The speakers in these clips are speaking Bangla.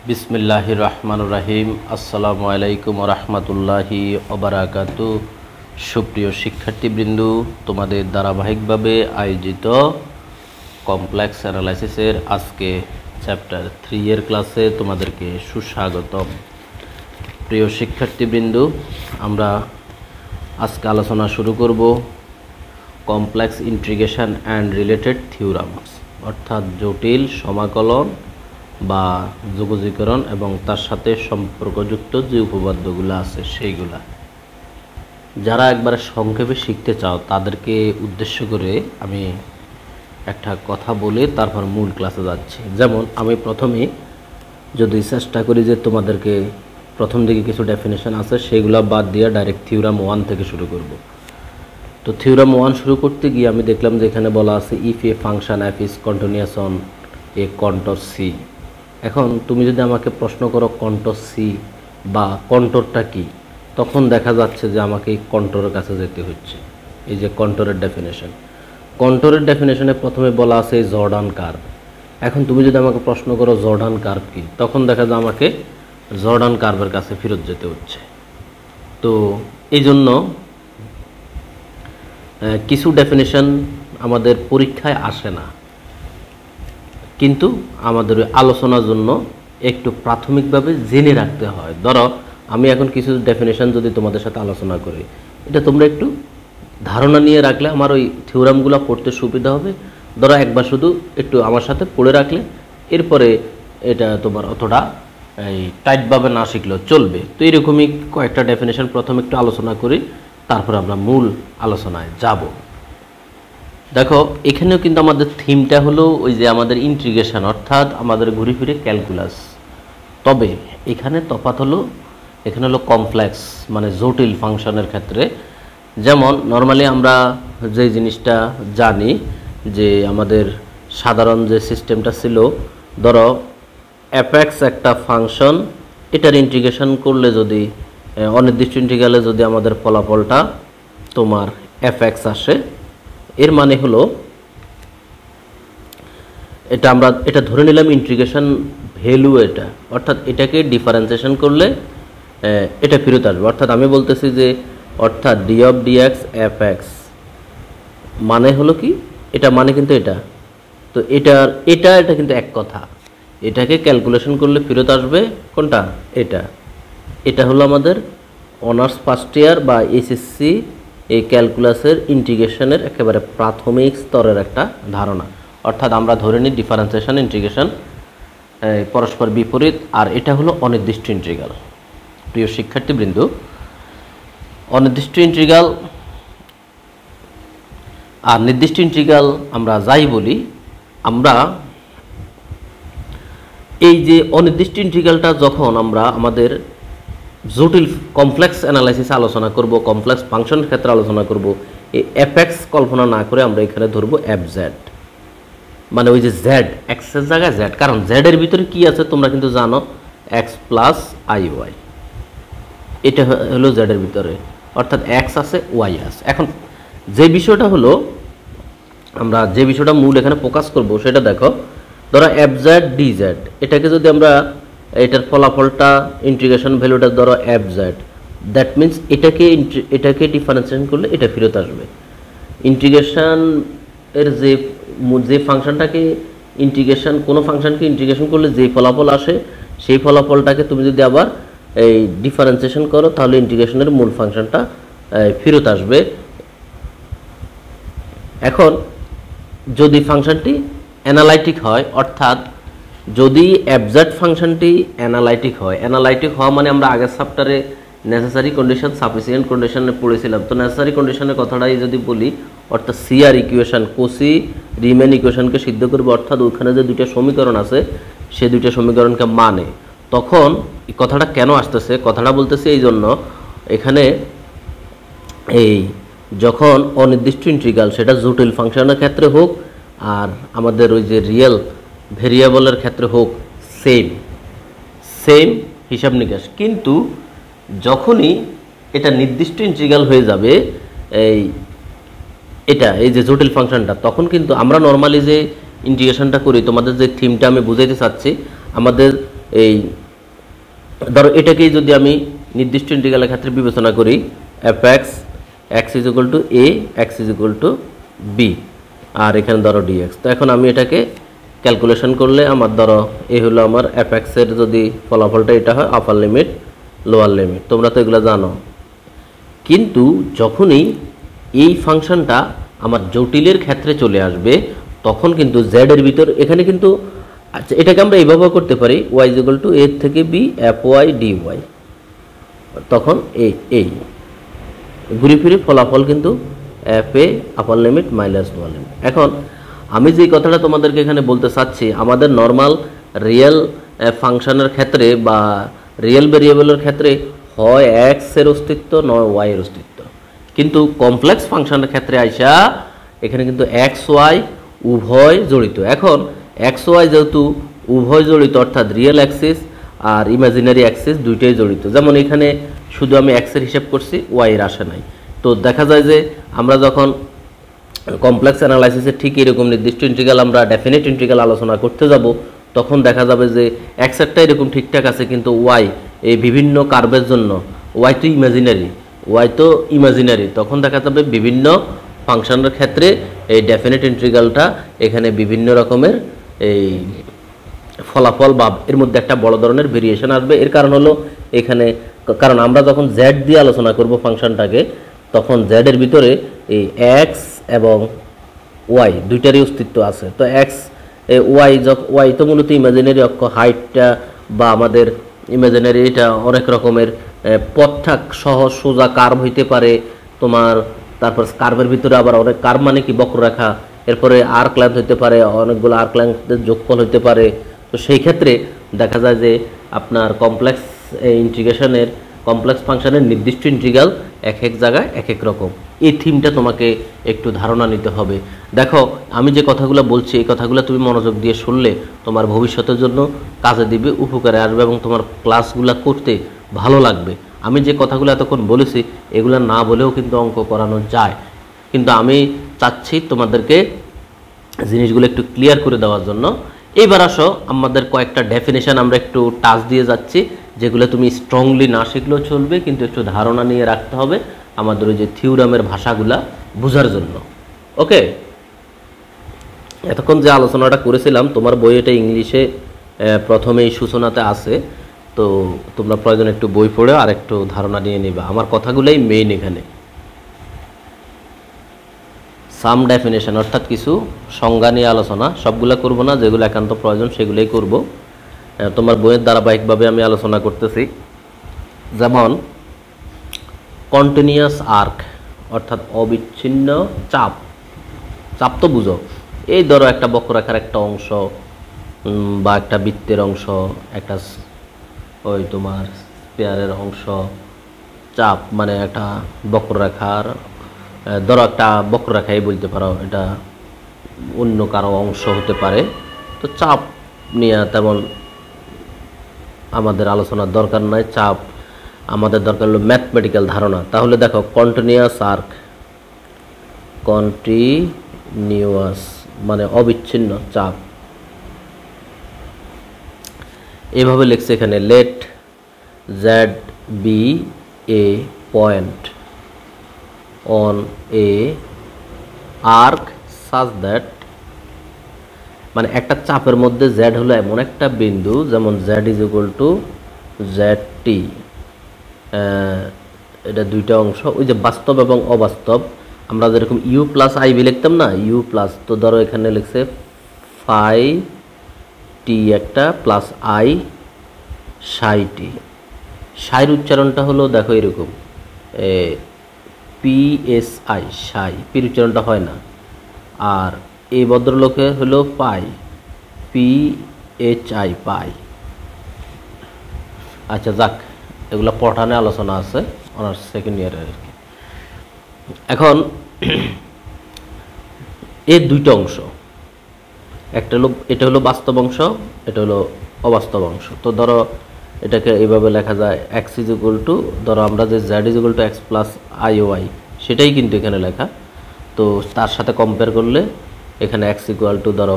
বিসমিল্লাহির রহমানির রহিম। আসসালামু আলাইকুম ওয়া রাহমাতুল্লাহি ওয়া বারাকাতুহু। সুপ্রিয় শিক্ষার্থীবৃন্দ, তোমাদের ধারাবাহিকভাবে আয়োজিত কমপ্লেক্স অ্যানালাইসিসের আজকে চ্যাপ্টার 3 এর ক্লাসে তোমাদেরকে সুস্বাগতম। প্রিয় শিক্ষার্থীবৃন্দ, আমরা আজকে আলোচনা শুরু করব কমপ্লেক্স ইন্টিগ্রেশন অ্যান্ড রিলেটেড থিওরামস, অর্থাৎ জটিল সমাকলন বা যোগজীকরণ এবং তার সাথে সম্পর্কযুক্ত যে উপপাদ্যগুলো আছে সেইগুলা। যারা একবারে সংক্ষেপে শিখতে চাও তাদেরকে উদ্দেশ্য করে আমি একটা কথা বলে তারপর মূল ক্লাসে যাচ্ছি। যেমন আমি প্রথমে যদি চেষ্টা করি যে তোমাদেরকে প্রথম দিকে কিছু ডেফিনেশন আছে সেগুলো বাদ দিয়ে ডাইরেক্ট থিওরাম 1 থেকে শুরু করব। তো থিওরাম 1 শুরু করতে গিয়ে আমি দেখলাম যে এখানে বলা আছে if a function F is continuous on a contour C. এখন তুমি যদি আমাকে প্রশ্ন করো কন্ট্রোর সি বা কন্ট্রোরটা কি, তখন দেখা যাচ্ছে যে আমাকে এই কন্ট্রোরের কাছে যেতে হচ্ছে। এই যে কন্ট্রোরের ডেফিনেশনে প্রথমে বলা আছে জর্ডান কার্ভ। এখন তুমি যদি আমাকে প্রশ্ন করো জর্ডান কার্ভ কি, তখন দেখা যায় আমাকে জর্ডান কার্ভের কাছে ফেরত যেতে হচ্ছে। তো এই জন্য কিছু ডেফিনেশন আমাদের পরীক্ষায় আসে না, কিন্তু আমাদের আলোচনার জন্য একটু প্রাথমিকভাবে জেনে রাখতে হয়। ধরো আমি এখন কিছু ডেফিনেশন যদি তোমাদের সাথে আলোচনা করি, এটা তোমরা একটু ধারণা নিয়ে রাখলে আমার ওই থিওরামগুলো পড়তে সুবিধা হবে। ধরো একবার শুধু একটু আমার সাথে পড়ে রাখলে এরপরে এটা তোমার অতটা এই টাইটভাবে না শিখলেও চলবে। তো এরকমই কয়েকটা ডেফিনেশন প্রথমে একটু আলোচনা করি, তারপর আমরা মূল আলোচনায় যাব। দেখো এখানেও কিন্তু আমাদের থিমটা হলো ওই যে আমাদের ইন্টিগ্রেশন, অর্থাৎ আমাদের ঘুরে ফিরে ক্যালকুলাস। তবে এখানে তফাৎ হলো, এখানে হলো কমপ্লেক্স মানে জটিল ফাংশনের ক্ষেত্রে। যেমন নর্মালি আমরা যে জিনিসটা জানি যে আমাদের সাধারণ যে সিস্টেমটা ছিল, ধরো এফএক্স একটা ফাংশন, এটার ইন্টিগ্রেশন করলে যদি অনির্দিষ্ট ইন্টিগ্রালে যদি আমাদের ফলাফলটা তোমার এফএক্স আসে, এর মানে হলো এটা ধরে নিলাম ইন্টিগ্রেশন ভ্যালু এটা, অর্থাৎ এটাকে ডিফারেন্সিয়েশন করলে এটা ফেরত আসবে। অর্থাৎ আমি বলতেছি যে অর্থাৎ D of DX F X মানে হলো কি, এটা মানে কিন্তু এটা। তো এটা কিন্তু এক কথা, এটাকে ক্যালকুলেশন করলে ফেরত আসবে কোনটা, এটা হলো আমাদের অনার্স ফার্স্ট ইয়ার বা এসএসসি এই ক্যালকুলাসের ইন্টিগ্রেশনের একেবারে প্রাথমিক স্তরের একটা ধারণা। অর্থাৎ আমরা ধরে নিই ডিফারেন্সিয়েশন ইন্টিগ্রেশন পরস্পর বিপরীত, আর এটা হলো অনির্দিষ্ট ইন্টিগ্রাল। প্রিয় শিক্ষার্থীবৃন্দ, অনির্দিষ্ট ইন্টিগ্রাল আর নির্দিষ্ট ইন্টিগ্রাল আমরা যাই বলি, আমরা এই যে অনির্দিষ্ট ইন্টিগ্রালটা যখন আমরা আমাদের জটিল কমপ্লেক্স অ্যানালাইসিস আলোচনা করব, কমপ্লেক্স ফাংশনের ক্ষেত্রে আলোচনা করব, এই এফএক্স কল্পনা না করে আমরা এখানে ধরবো এফ জেড, মানে ওই যে জেড এক্সের জায়গায় জেড। কারণ জেডের ভিতরে কি আছে তোমরা কিন্তু জানো, এক্স প্লাস আই ওয়াই, এটা হলো জেডের ভিতরে, অর্থাৎ এক্স আছে ওয়াই আছে। এখন যে বিষয়টা হলো, আমরা যে বিষয়টা মূল এখানে ফোকাস করব সেটা দেখো, ধরো এফ জেড ডি জেড, এটাকে যদি আমরা এটার ফলাফলটা ইন্টিগ্রেশন ভ্যালুটা ধরো এফ জেড, দ্যাট মিনস এটাকে ডিফারেন্সিয়েশন করলে এটা ফেরত আসবে। ইন্টিগ্রেশন এর যে ফাংশনটাকে ইন্টিগ্রেশন, কোনো ফাংশনকে ইন্টিগ্রেশন করলে যে ফলাফল আসে সেই ফলাফলটাকে তুমি যদি আবার এই ডিফারেন্সিয়েশন করো তাহলে ইন্টিগ্রেশনের মূল ফাংশনটা ফেরত আসবে। এখন যদি ফাংশনটি অ্যানালাইটিক হয়, অর্থাৎ যদি অ্যাবজেক্ট ফাংশনটি অ্যানালাইটিক হওয়া মানে আমরা আগের চ্যাপ্টারে নেসেসারি কন্ডিশন সাফিসিয়েন্ট কন্ডিশনে পড়েছিলাম। তো নেসেসারি কন্ডিশনের কথাটাই যদি বলি, অর্থাৎ সিআর ইকুয়েশন, কোসি রিমেন ইকুয়েশনকে সিদ্ধ করবে, অর্থাৎ ওইখানে যে দুইটা সমীকরণ আছে সে দুইটা সমীকরণকে মানে, তখন এই কথাটা কেন আসতেছে, কথাটা বলতেছে এই জন্য, এখানে এই যখন অনির্দিষ্ট ইন্টিগ্রাল সেটা জটিল ফাংশনের ক্ষেত্রে হোক আর আমাদের ওই যে রিয়েল ভেরিয়েবলের ক্ষেত্রে হোক, সেম হিসাব নিকাশ, কিন্তু যখনই এটা নির্দিষ্ট ইন্টিগ্রাল হয়ে যাবে এই যে জটিল ফাংশনটা, তখন কিন্তু আমরা নর্মালি যে ইন্টিগ্রেশনটা করি, তোমাদের যে থিমটা আমি বুঝাইতে চাচ্ছি, আমাদের এই ধরো এটাকেই যদি আমি নির্দিষ্ট ইন্টিগ্রালের ক্ষেত্রে বিবেচনা করি, f x x is equal to a, x is equal to b, আর এখানে ধরো ডিএক্স। তো এখন আমি এটাকে ক্যালকুলেশন করলে আমার ধরো এ হলো আমার এফ এক্সের যদি ফলাফলটা এটা হয় আপার লিমিট লোয়ার লিমিট, তোমরা তো এগুলো জানো। কিন্তু যখনই এই ফাংশনটা আমার জটিলের ক্ষেত্রে চলে আসবে তখন কিন্তু জেড এর ভিতর এখানে কিন্তু, আচ্ছা এটাকে আমরা এইভাবেও করতে পারি, Y is equal to A থেকে B F Y D Y, তখন এই ঘুরে ফিরে ফলাফল কিন্তু F A upper limit minus lower limit. এখন আমি যে কথাটা তোমাদেরকে এখানে বলতে চাচ্ছি, আমাদের নর্মাল রিয়েল ফাংশনের ক্ষেত্রে বা রিয়েল ভেরিয়েবলের ক্ষেত্রে হয় এক্স এর অস্তিত্ব নয় ওয়াই এর অস্তিত্ব, কিন্তু কমপ্লেক্স ফাংশনের ক্ষেত্রে আইসা এখানে কিন্তু এক্স ওয়াই উভয় জড়িত। এখন এক্স ওয়াই যেহেতু উভয় জড়িত অর্থাৎ রিয়েল অ্যাক্সিস আর ইমাজিনারি অ্যাক্সিস দুইটাই জড়িত, যেমন এখানে শুধু আমি এক্সের হিসাব করছি, ওয়াই এর আসে নাই। তো দেখা যায় যে আমরা যখন কমপ্লেক্স অ্যানালাইসিসে ঠিক এরকম নির্দিষ্ট ইন্টিগ্রাল আমরা ডেফিনিট ইন্টিগ্রাল আলোচনা করতে যাব, তখন দেখা যাবে যে এক্সেরটা এরকম ঠিকঠাক আছে কিন্তু ওয়াই এই বিভিন্ন কার্ভের জন্য ওয়াই তো ইমাজিনারি, তখন দেখা যাবে বিভিন্ন ফাংশনের ক্ষেত্রে এই ডেফিনিট ইন্টিগ্রালটা এখানে বিভিন্ন রকমের এই ফলাফল বা এর মধ্যে একটা বড় ধরনের ভেরিয়েশন আসবে। এর কারণ হলো এখানে, কারণ আমরা যখন জেড দিয়ে আলোচনা করব ফাংশনটাকে, তখন জেড এর ভিতরে এই এক্স এবং ওয়াই দুইটারই অস্তিত্ব আছে। তো এক্স ওয়াই তো মূলত ইমাজিনারি অক্ষ, হাইটটা বা আমাদের ইমাজিনারি এটা অনেক রকমের পথঠাক সহজ সোজা কার্ভ হইতে পারে তোমার, তারপর কার্ভের ভিতরে আবার অনেক কার্ভ মানে কি বক্ররেখা, এরপরে আর্ক লেন্থ হইতে পারে, অনেকগুলো আর্ক লেন্থের যোগফল হইতে পারে। তো সেই ক্ষেত্রে দেখা যায় যে আপনার কমপ্লেক্স ইন্টিগ্রেশনের কমপ্লেক্স ফাংশনের নির্দিষ্ট ইন্টিগ্রাল এক এক জায়গায় এক এক রকম। এই থিমটা তোমাকে একটু ধারণা নিতে হবে। দেখো আমি যে কথাগুলো বলছি এই কথাগুলো তুমি মনোযোগ দিয়ে শুনলে তোমার ভবিষ্যতের জন্য কাজে দিবে, উপকারে আসবে এবং তোমার ক্লাসগুলো করতে ভালো লাগবে। আমি যে কথাগুলো এতক্ষণ বলেছি এগুলো না বলেও কিন্তু অঙ্ক করানো যায়, কিন্তু আমি চাচ্ছি তোমাদেরকে জিনিসগুলো একটু ক্লিয়ার করে দেওয়ার জন্য। এইবার আসো আমাদের কয়েকটা ডেফিনেশন আমরা একটু টাচ দিয়ে যাচ্ছি, যেগুলো তুমি স্ট্রংলি না শিখলেও চলবে, কিন্তু একটু ধারণা নিয়ে রাখতে হবে আমাদের ওই যে থিওরামের ভাষাগুলা বোঝার জন্য। ওকে, এতক্ষণ যে আলোচনাটা করেছিলাম তোমার বই এটা ইংলিশে প্রথমেই সূচনাতে আছে, তো তোমরা প্রয়োজন একটু বই পড়ে আর একটু ধারণা নিয়ে নিবা। আমার কথাগুলোই মেইন এখানে। সাম ডেফিনেশন অর্থাৎ কিছু সংজ্ঞা নিয়ে আলোচনা, সবগুলো করব না, যেগুলো একান্ত প্রয়োজন সেগুলোই করব। তোমার বইয়ের ধারাবাহিকভাবে আমি আলোচনা করতেছি। যেমন কন্টিনিউয়াস আর্ক অর্থাৎ অবিচ্ছিন্ন চাপ, চাপ তো বুঝো, এই ধরো একটা বক্ররেখার একটা অংশ বা একটা বৃত্তের অংশ, একটা ওই তোমার স্পেয়ারের অংশ, চাপ মানে একটা বক্ররেখার, ধরো একটা বক্ররেখাই বলতে পারো, এটা অন্য কারো অংশ হতে পারে। তো চাপ নিয়ে তেমন আমাদের আলোচনার দরকার নাই, চাপ আমাদের দরকার হলো ম্যাথমেটিক্যাল ধারণা। তাহলে দেখো কন্টিনিউয়াস আর্ক, কন্টিনিউয়াস মানে অবিচ্ছিন্ন চাপ, এভাবে লিখছে এখানে, let Z be a point on a arc such that, মানে একটা চাপের মধ্যে জেড হলো এমন একটা বিন্দু, যেমন Z is equal to Z টি, এটা দুইটা অংশ, ওই যে বাস্তব এবং অবাস্তব, আমরা যেরকম ইউ প্লাস আই বি লিখতাম না, ইউ প্লাস, তো ধরো এখানে লিখছে ফাই টি একটা প্লাস আই সাই টি। সাইর উচ্চারণটা হলো দেখো এরকম পিএসআই, সাই, পির উচ্চারণটা হয় না। আর এই ভদ্রলোকে হলো পাই, পিএইচআই, পাই। আচ্ছা যাক, এগুলো পঠানে আলোচনা আছে অনার্স সেকেন্ড ইয়ারের আর কি। এখন এর দুইটা অংশ, একটা হলো এটা হলো বাস্তব অংশ, এটা হলো অবাস্তব অংশ। তো ধরো এটাকে এইভাবে লেখা যায়, এক্স ইজ ইকুয়াল টু, ধরো আমরা যে Z is equal to x plus I Y সেটাই কিন্তু এখানে লেখা। তো তার সাথে কম্পেয়ার করলে এখানে এক্স ইকুয়াল টু ধরো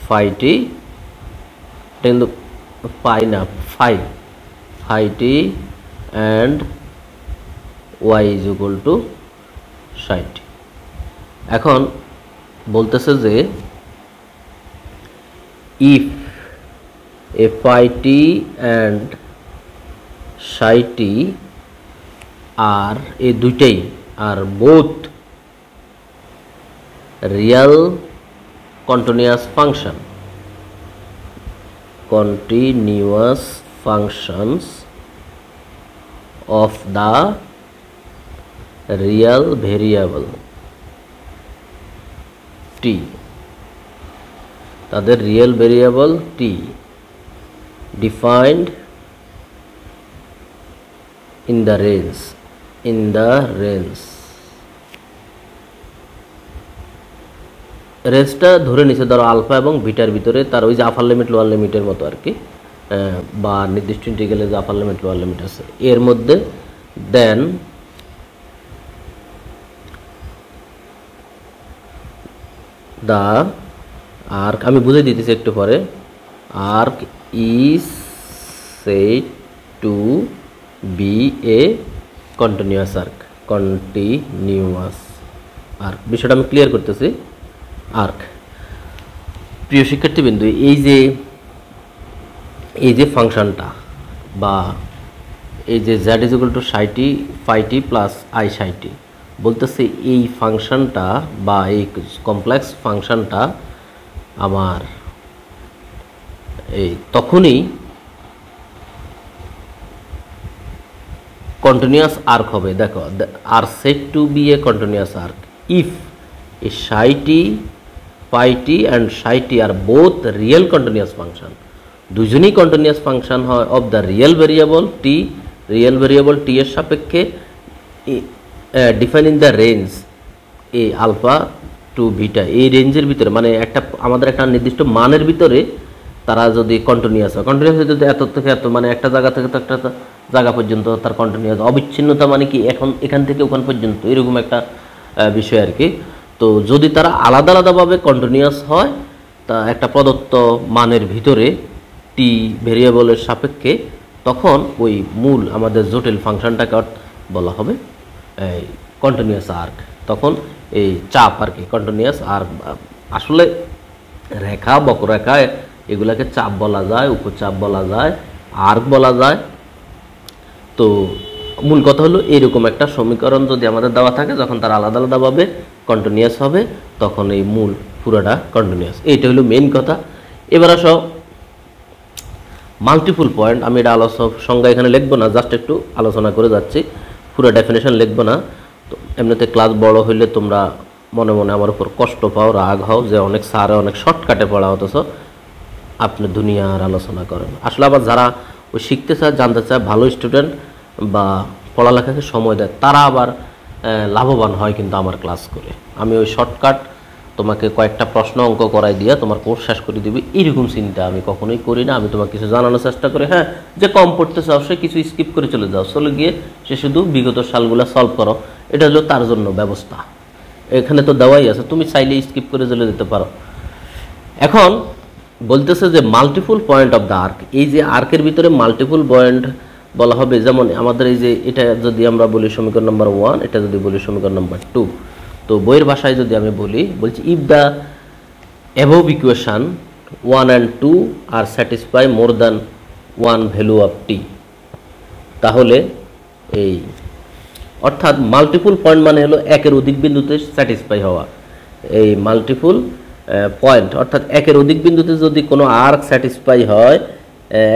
ফাই টি, কিন্তু পাই না, phi phi t and y is equal to psi t। এখন বলতেছে যে if a phi t and psi t are এই দুইটাই are both real continuous functions of the real variable t, তাদের real variable t defined in the range রেঞ্জটা ধরে নিছে ধরো আলফা এবং বিটার ভিতরে, তার ওই যে আপার লিমিট লোয়ার লিমিটের মতো আর কি, বা নির্দিষ্ট ইন্টিগ্রালে যে আপার লিমিট লোয়ার লিমিট আছে এর মধ্যে, দেন দা আর্ক, আমি বুঝে দিতেছি একটু পরে, arc is said to be a continuous arc, বিষয়টা আমি ক্লিয়ার করতেছি। আর্ক, প্রিয় শিক্ষার্থীবৃন্দ, এই যে ফাংশনটা বা এই যে z is equal two phi t plus i psi t, বলতেছে এই ফাংশনটা বা এই কমপ্লেক্স ফাংশনটা আমার এই তখনই কন্টিনিউয়াস আর্ক হবে। দেখো, আর set to be a continuous arc if a psi t, phi t and psi t are both real continuous function, দুজনই কন্টিনিউয়াস ফাংশন হয় of the real variable t এর সাপেক্ষে ডিফাইন ইন দ্য রেঞ্জ এ আলফা টু বিটা, এই রেঞ্জের ভিতরে, মানে আমাদের একটা নির্দিষ্ট মানের ভিতরে তারা যদি কন্টিনিউয়াস হয়, যদি এত থেকে এত, মানে একটা জায়গা থেকে তো একটা জায়গা পর্যন্ত তার কন্টিনিউয়াস, অবিচ্ছিন্নতা মানে কি এখান থেকে ওখান পর্যন্ত, এরকম একটা বিষয় আর কি। তো যদি তারা আলাদা আলাদাভাবে কন্টিনিউয়াস হয় তা একটা প্রদত্ত মানের ভিতরে টি ভেরিয়েবলের সাপেক্ষে, তখন ওই মূল আমাদের জটিল ফাংশনটাকে বলা হবে এই কন্টিনিউয়াস আর্ক। তখন এই চাপ আর কি, কন্টিনিউয়াস আর্ক, আসলে রেখা বক্ররেখা এগুলাকে চাপ বলা যায়, উপচাপ বলা যায়, আর্ক বলা যায়। তো মূল কথা হলো এরকম একটা সমীকরণ যদি আমাদের দেওয়া থাকে, যখন তার আলাদা আলাদাভাবে কন্টিনিউয়াস হবে তখন এই মূল পুরোটা কন্টিনিউয়াস, এইটা হলো মেইন কথা। এবার আসো মাল্টিপুল পয়েন্ট, আমি এটা সংজ্ঞা এখানে লিখবো না, জাস্ট একটু আলোচনা করে যাচ্ছি, পুরো ডেফিনেশন লিখবো না। তো এমনিতে ক্লাস বড় হইলে তোমরা মনে মনে আমার উপর কষ্ট পাও, রাগ হও যে অনেক স্যারে অনেক শর্টকাটে পড়া, অথচ আপনি দুনিয়ার আলোচনা করেন। আসলে আবার যারা ওই শিখতে চায়, জানতে চায়, ভালো স্টুডেন্ট বা পড়ালেখাকে সময় দেয়, তারা আবার লাভবান হয় কিন্তু আমার ক্লাস করে। আমি ওই শর্টকাট তোমাকে কয়েকটা প্রশ্ন অঙ্ক করাই দিয়ে তোমার কোর্স শেষ করে দিবি, এরকম চিন্তা আমি কখনোই করি না। আমি তোমাকে কিছু জানানোর চেষ্টা করি, হ্যাঁ, যে কম পড়তে চাও সে কিছু স্কিপ করে চলে যাও, চলে গিয়ে সে শুধু বিগত সালগুলো সলভ করো, এটা হলো তার জন্য ব্যবস্থা। এখানে তো দেওয়াই আছে, তুমি চাইলে স্কিপ করে চলে যেতে পারো। এখন বলতেছে যে multiple point of the arc, এই যে আর্কের ভিতরে মাল্টিপুল পয়েন্ট বলা হবে, যেমন আমাদের এই যে এটা যদি আমরা বলি সমীকরণ নাম্বার 1, এটা যদি বলি সমীকরণ নাম্বার 2, তো বইয়ের ভাষায় যদি আমি বলছি if the above equation 1 and 2 আর satisfy more than 1 value of t, তাহলে এই অর্থাৎ মাল্টিপুল পয়েন্ট মানে হলো একের অধিক বিন্দুতে স্যাটিসফাই হওয়া। এই মাল্টিপুল পয়েন্ট অর্থাৎ একের অধিক বিন্দুতে যদি কোনো আর্ক স্যাটিসফাই হয়,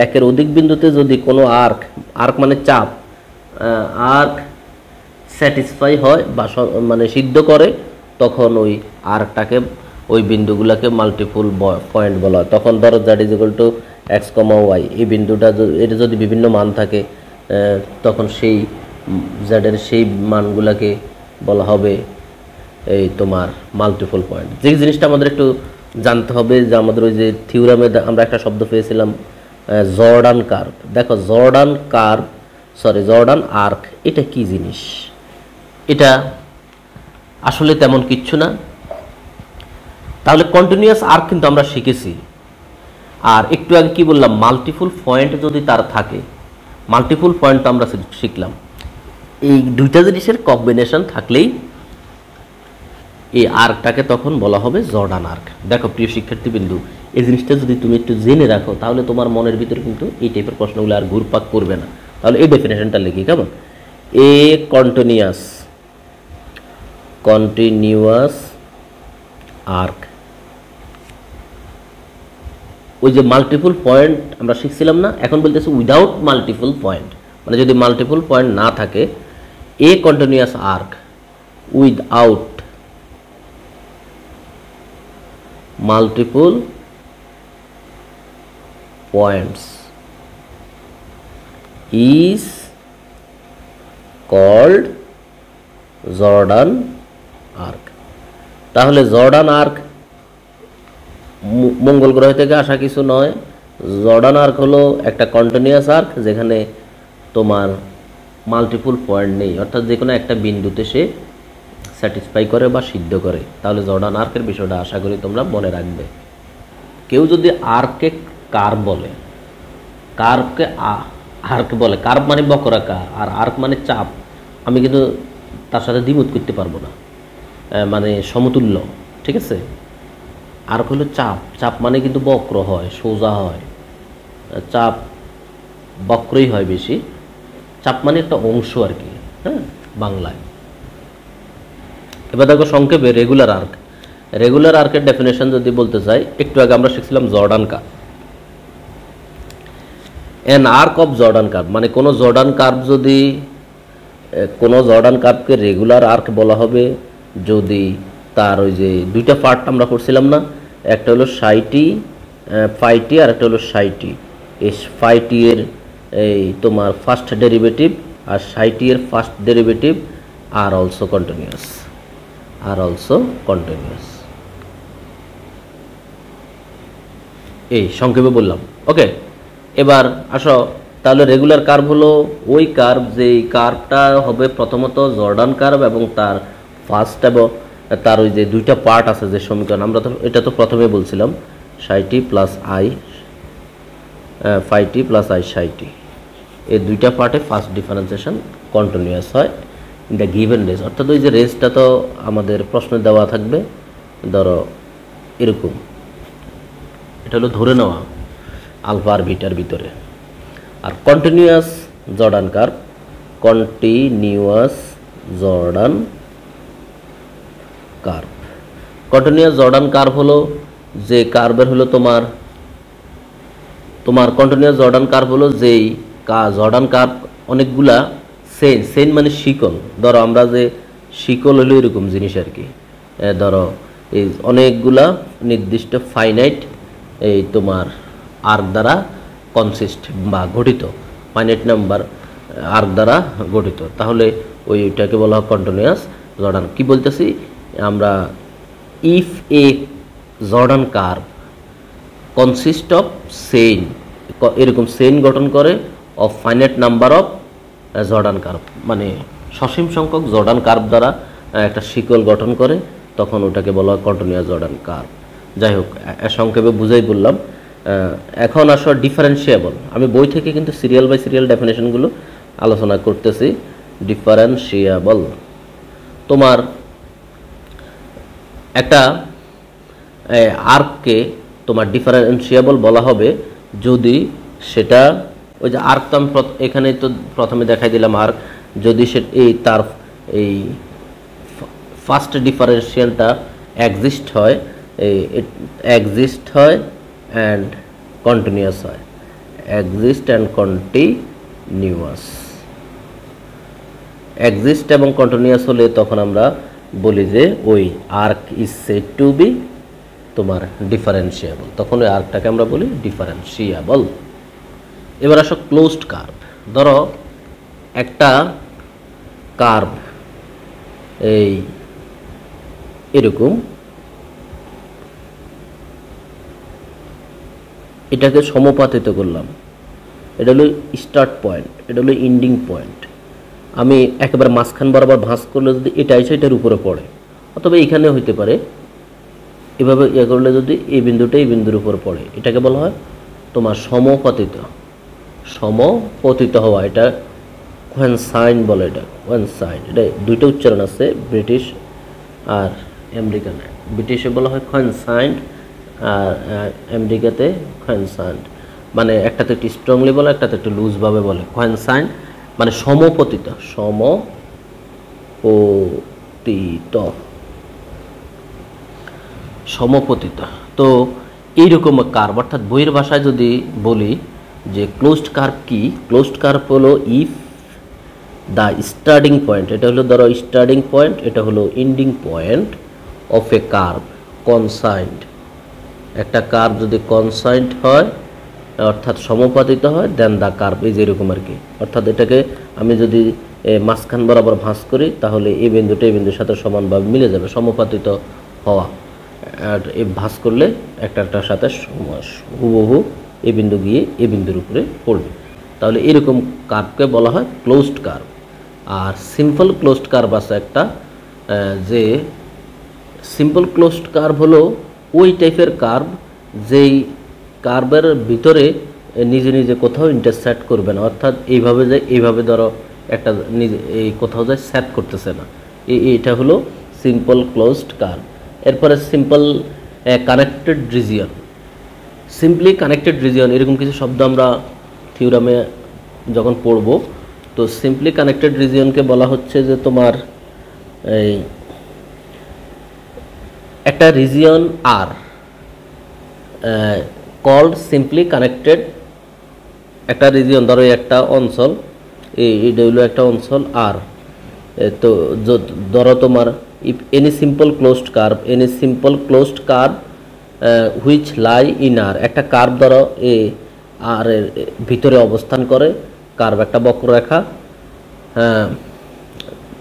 একের অধিক বিন্দুতে যদি কোনো আর্ক মানে চাপ, আর্ক স্যাটিসফাই হয় বা মানে সিদ্ধ করে, তখন ওই আর্কটাকে, ওই বিন্দুগুলোকে মাল্টিপুল পয়েন্ট বলা হয়। তখন ধরো z is equal to X comma Y, এই বিন্দুটা এটা যদি বিভিন্ন মান থাকে, তখন সেই জেডের সেই মানগুলোকে বলা হবে এই তোমার মাল্টিপল পয়েন্ট। যে জিনিসটা আমাদের একটু জানতে হবে, যে আমাদের ওই যে থিওরামে আমরা একটা শব্দ পেয়েছিলাম জর্ডান কার্ভ। দেখো জর্ডান আর্ক এটা কি জিনিস? এটা আসলে তেমন কিচ্ছু না। তাহলে কন্টিনিউয়াস আর্ক কিন্তু আমরা শিখেছি। আর একটু আগে কি বললাম, মাল্টিপুল পয়েন্ট যদি তার থাকে, মাল্টিপল পয়েন্ট তো আমরা শিখলাম, এই দুইটা জিনিসের কম্বিনেশন থাকলেই এই আর্কটাকে তখন বলা হবে জর্ডান আর্ক। দেখো প্রিয় শিক্ষার্থীবৃন্দু, এই জিনিসটা যদি তুমি একটু জেনে রাখো তাহলে তোমার মনের ভিতরে কিন্তু এই টাইপের প্রশ্নগুলো আর ঘুরপাক করবে না। তাহলে এই ডেফিনেশনটা লিখি কেমন, এ কন্টিনিউয়াস আর্ক। ওই যে মাল্টিপল পয়েন্ট আমরা শিখছিলাম না, এখন বলতেছি উইদাউট মাল্টিপল পয়েন্ট, মানে যদি মাল্টিপল পয়েন্ট না থাকে, a continuous arc without multiple points is called Jordan arc. তাহলে জর্ডান আর্ক মঙ্গল গ্রহ থেকে আসা কিছু নয়, জর্ডান আর্ক হলো একটা কন্টিনিউয়াস আর্ক যেখানে তোমার মাল্টিপল পয়েন্ট নেই, অর্থাৎ যে কোনো একটা বিন্দুতে সে স্যাটিসফাই করে বা সিদ্ধ করে। তাহলে জর্ডান আর্কের বিষয়টা আশা করি তোমরা মনে রাখবে। কেউ যদি আর্ককে কার্ভ বলে, কার্ভকে আর্ক বলে, কার্ভ মানে বক্রাকার আর আর্ক মানে চাপ, আমি কিন্তু তার সাথে দ্বিমত করতে পারবো না, মানে সমতুল্য, ঠিক আছে। আর্ক হলো চাপ, চাপ মানে কিন্তু বক্র হয়, সোজা হয়, চাপ বক্রই হয় বেশি, চাপ মানে একটা অংশ আর কি, হ্যাঁ বাংলায়। এবার দেখো সংক্ষেপে রেগুলার আর্ক। রেগুলার আর্কের ডেফিনেশন যদি বলতে চাই, একটু আগে আমরা শিখছিলাম Jordan curve. An arc of Jordan curve মানে কোনো জর্ডান কার্ভ, যদি কোনো জর্ডান কার্ভকে রেগুলার আর্ক বলা হবে যদি তার ওই যে দুইটা পার্ট আমরা করছিলাম না, একটা হলো ফাইটি আর একটা হলো সাইটি। এই ফাইটি এর এই তোমার ফার্স্ট ডেরিভেটিভ আর সাইটি এর first derivative are also continuous, এই সংক্ষেপে বললাম। ওকে, এবার আসো, তাহলে রেগুলার কার্ভ হলো ওই কার্ভ যেই কার্ভটা হবে প্রথমত জর্ডান কার্ভ এবং তার ফার্স্ট এবং তার ওই যে দুইটা পার্ট আছে যে সমীকরণ, আমরা তো এটা তো প্রথমে বলছিলাম সাইটি প্লাস আই ফাইটি প্লাস আই সাইটি, এই দুইটা পার্টে ফার্স্ট ডিফারেন্সিয়েশন কন্টিনিউয়াস হয় ইন দ্য গিভেন রেঞ্জ। অর্থাৎ ওই যে রেঞ্জটা তো আমাদের প্রশ্নে দেওয়া থাকবে, ধরো এরকম, এটা হলো ধরে নেওয়া আলফা আর বিটার ভিতরে। আর continuous Jordan curve, continuous Jordan curve হলো যে কার্ভের হলো তোমার কন্টিনিউয়াস জর্ডান কার্ভ হলো যেই জর্ডান কার্ভ অনেকগুলা সেন মানে শিকল, ধরো আমরা যে শিকল হলো এরকম জিনিস আর কি, ধরো এই অনেকগুলা নির্দিষ্ট ফাইনাইট এই তোমার আর্ক দ্বারা কনসিস্ট বা গঠিত, ফাইনাইট নাম্বার আর্ক দ্বারা গঠিত, তাহলে ওইটাকে বলা হয় কন্টিনিউয়াস জর্ডান। কি বলতেছি আমরা, if A Jordan curve consist of Sen, এরকম সেন গঠন করে of finite number of Jordan curve, মানে সসীম সংখ্যক জর্ডান কার্ভ দ্বারা একটা শিকল গঠন করে, তখন ওটাকে বলা হয় কন্টিনিউয়াস জর্ডান কার্ভ। যাই হোক, সংক্ষেপে বুঝাই বললাম। এখন আসো ডিফারেন্সিয়েবল। আমি বই থেকে কিন্তু সিরিয়াল বাই সিরিয়াল ডেফিনেশনগুলো আলোচনা করতেছি। ডিফারেন্সিয়েবল তোমার একটা আর্ককে তোমার ডিফারেন্সিয়েবল বলা হবে যদি সেটা ওই যে আর্ক তো আমি এখানে তো প্রথমে দেখাই দিলাম আর্ক, যদি সে এই তার এই ফার্স্ট ডিফারেন্সিয়েশনটা এক্সিস্ট হয় অ্যান্ড কন্টিনিউয়াস হয়, এক্সিস্ট এবং কন্টিনিউয়াস হলে তখন আমরা বলি যে ওই arc is said to be তোমার ডিফারেন্সিয়েবল, তখন ওই আর্কটাকে আমরা বলি ডিফারেন্সিয়েবল। এবার আসো ক্লোজড কার্ভ। ধরো একটা কার্ভ এই এরকম, এটাকে সমপাতিত করলাম, এটা হলো স্টার্ট পয়েন্ট, এটা হলো এন্ডিং পয়েন্ট। আমি একেবারে মাঝখান বরাবর ভাঁজ করলে যদি এটা এসে এটার উপরে পড়ে, অথবা এইখানে হইতে পারে, এভাবে ইয়ে করলে যদি এই বিন্দুটা এই বিন্দুর উপর পড়ে, এটাকে বলা হয় তোমার সমপতিত হওয়া, এটা কোয়েনসাইন্ড বলে, এটা কোয়েনসাইন্ড। এটা দুইটা উচ্চারণ আছে, ব্রিটিশ আর আমেরিকান। ব্রিটিশে বলা হয় কোয়েনসাইন্ড আর আমেরিকাতে কোয়েনসাইন্ড। মানে একটাতে একটু স্ট্রংলি বলে, একটাতে একটু লুজভাবে বলে। কোয়েনসাইন্ড মানে সমপতিত, সমপতিত। তো এইরকম কার্ভ, অর্থাৎ বইয়ের ভাষায় যদি বলি যে ক্লোজড কার্ভ কি, ক্লোজড কার্ভ হলো ইফ দ্য স্টার্টিং পয়েন্ট, এটা হলো ধরো স্টার্টিং পয়েন্ট, এটা হলো ending point of a curve coincide. একটা কার্ভ যদি কনসাইন্ড হয় অর্থাৎ সমপাতিত হয়, দেন দ্য কার্ভ এই যেরকম আর কি। অর্থাৎ এটাকে আমি যদি মাঝখান বরাবর ভাঁজ করি তাহলে এই বিন্দুটা এই বিন্দুর সাথে সমানভাবে মিলে যাবে, সমপাতিত হওয়া। আর এই ভাঁজ করলে একটার সাথে হুবহু এই বিন্দু গিয়ে এই বিন্দুর উপরে পড়বে। তাহলে এরকম কার্ভকে বলা হয় ক্লোজড কার্ভ। আর সিম্পল ক্লোজড কার্ভ আছে একটা, যে সিম্পল ক্লোজড কার্ভ হলো ওই টাইপের কার্ভ যেই কার্ভের ভিতরে নিজে নিজে কোথাও ইন্টারসেক্ট করবে না, অর্থাৎ এইভাবে যায় এইভাবে ধরো একটা নিজে এই কোথাও যায় সেট করতেছে না, এটা হলো সিম্পল ক্লোজড কার্ভ। এরপরে simple connected region, simply connected region, এরকম কিছু শব্দ আমরা থিওরামে যখন পড়ব। তো সিম্পলি কানেক্টেড রিজিয়নকে বলা হচ্ছে যে তোমার এই একটা region are called simply connected. একটা রিজিয়ন ধরো একটা অঞ্চল, এইটা হলো একটা অঞ্চল আর, তো ধরো তোমার if any simple closed curve, any simple closed curve which lie in R, একটা কার্ভ ধরো এ আর এর ভিতরে অবস্থান করে, কার্ভ একটা বক্ররেখা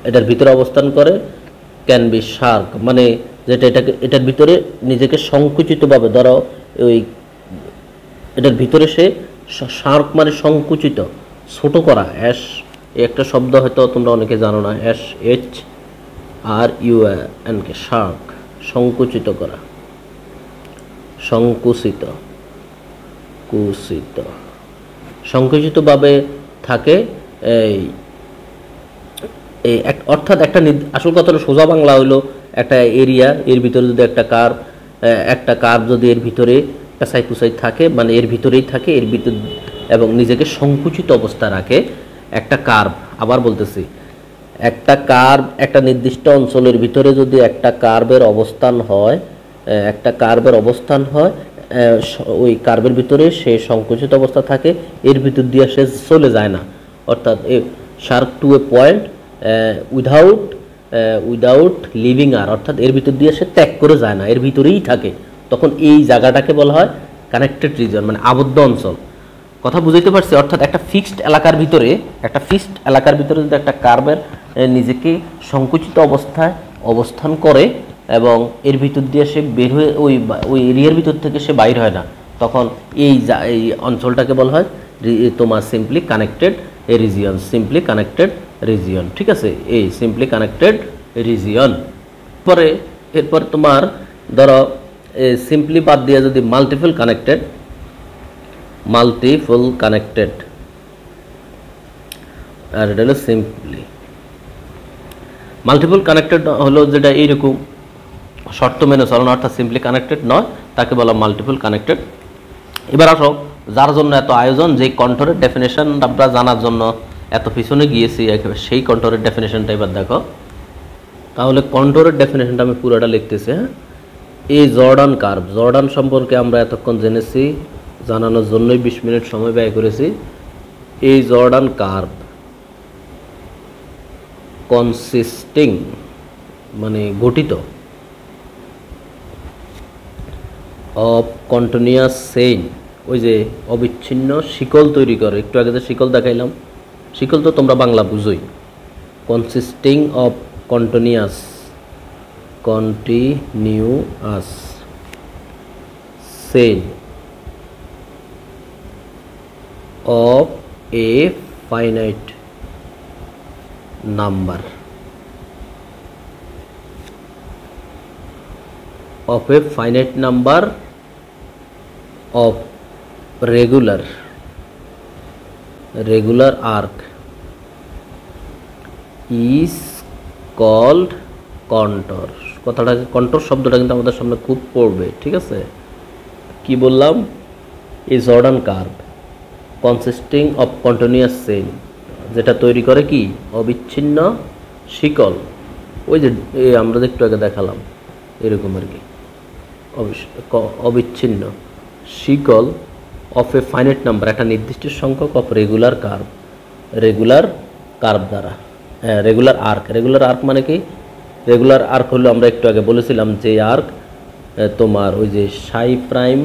এটার ভিতরে অবস্থান করে, ক্যান বি শার্ক মানে যেটা এটার ভিতরে নিজেকে সংকুচিতভাবে ধরো ওই এটার ভিতরে সে শার্ক মানে সংকুচিত, ছোট করা। অ্যাশ একটা শব্দ হয়তো তোমরা অনেকে জানো না, SHRUN কে শার্ক, সংকুচিত করা, সংকুচিতভাবে থাকে। এই অর্থাৎ একটা আসল কথাটা সোজা বাংলা হলো একটা এরিয়া, এর ভিতরে যদি একটা কার্ভ যদি এর ভিতরে পেঁচাই পুচাই থাকে, মানে এর ভিতরেই থাকে, এর ভিতর এবং নিজেকে সংকুচিত অবস্থা রাখে একটা কার্ভ। আবার বলতেছি, একটা কার্ভ একটা নির্দিষ্ট অঞ্চলের ভিতরে যদি একটা কার্ভের অবস্থান হয়, ওই কার্ভের ভিতরে সে সংকুচিত অবস্থা থাকে, এর ভিতর দিয়ে সে চলে যায় না, অর্থাৎ শার্ক টু এ পয়েন্ট উইদাউট লিভিং আর, অর্থাৎ এর ভিতর দিয়ে সে ত্যাগ করে যায় না, এর ভিতরেই থাকে। তখন এই জায়গাটাকে বলা হয় কানেক্টেড রিজন, মানে আবদ্ধ অঞ্চল। কথা বুঝাইতে পারছি? অর্থাৎ একটা ফিক্সড এলাকার ভিতরে যদি একটা কার্ভের নিজেকে সংকুচিত অবস্থায় অবস্থান করে এবং এর ভিতর দিয়ে সে বের হয়ে ওই এরিয়ার ভিতর থেকে সে বাইর হয় না, তখন এই অঞ্চলটাকে বলা হয় তোমার সিম্পলি কানেক্টেড রিজিয়ন। ঠিক আছে, এই সিম্পলি কানেক্টেড রিজিয়ন। এরপর তোমার ধরো সিম্পলি বাদ দিয়ে যদি মাল্টিপল কানেক্টেড, আর এটা হলো সিম্পলি মাল্টিপল কানেক্টেড হলো যেটা এইরকম শর্ত মেনে চলে না, অর্থাৎ সিম্পলি কানেক্টেড নয়, তাকে বলা মাল্টিপল কানেক্টেড। এবার আসো যার জন্য এত আয়োজন, যে কন্ট্রোলের ডেফিনেশন আমরা জানার জন্য এত পিছনে গিয়েছি, সেই কন্ট্রোলের ডেফিনেশনটা এবার দেখো। তাহলে কন্ট্রোলের ডেফিনেশনটা আমি পুরোটা লিখতেছি। হ্যাঁ, এই জর্ডান কার্ভ, জর্ডান সম্পর্কে আমরা এতক্ষণ জেনেছি, জানানোর জন্যই 20 মিনিট সময় ব্যয় করেছি। এই জর্ডান কার্ভ কনসিস্টিং মানে গঠিত অফ কন্টিনিউয়াস চেইন, ওই যে অবিচ্ছিন্ন শিকল তৈরি করে, একটু আগে যে শিকল দেখাইলাম, শিকল তো তোমরা বাংলা বুঝোই। Consisting of continuous chain of a finite number of regular regular arc is called contour. কথাটাকে কন্টর শব্দটা কিন্তু আমাদের সামনে খুব পড়বে, ঠিক আছে? কি বললাম? A Jordan curve consisting of continuous chain, যেটা তৈরি করে কি অবিচ্ছিন্ন শিকল। ওই যে আমরা একটু আগে দেখালাম এরকম আর কি, অবিচ্ছিন্ন শিকল অফ এ ফাইনাইট নাম্বার, একটা নির্দিষ্ট সংখ্যক অফ রেগুলার কার্ভ দ্বারা। হ্যাঁ, রেগুলার আর্ক মানে কি? রেগুলার আর্ক হলো, আমরা একটু আগে বলেছিলাম যে আর্ক তোমার ওই যে সাই প্রাইম,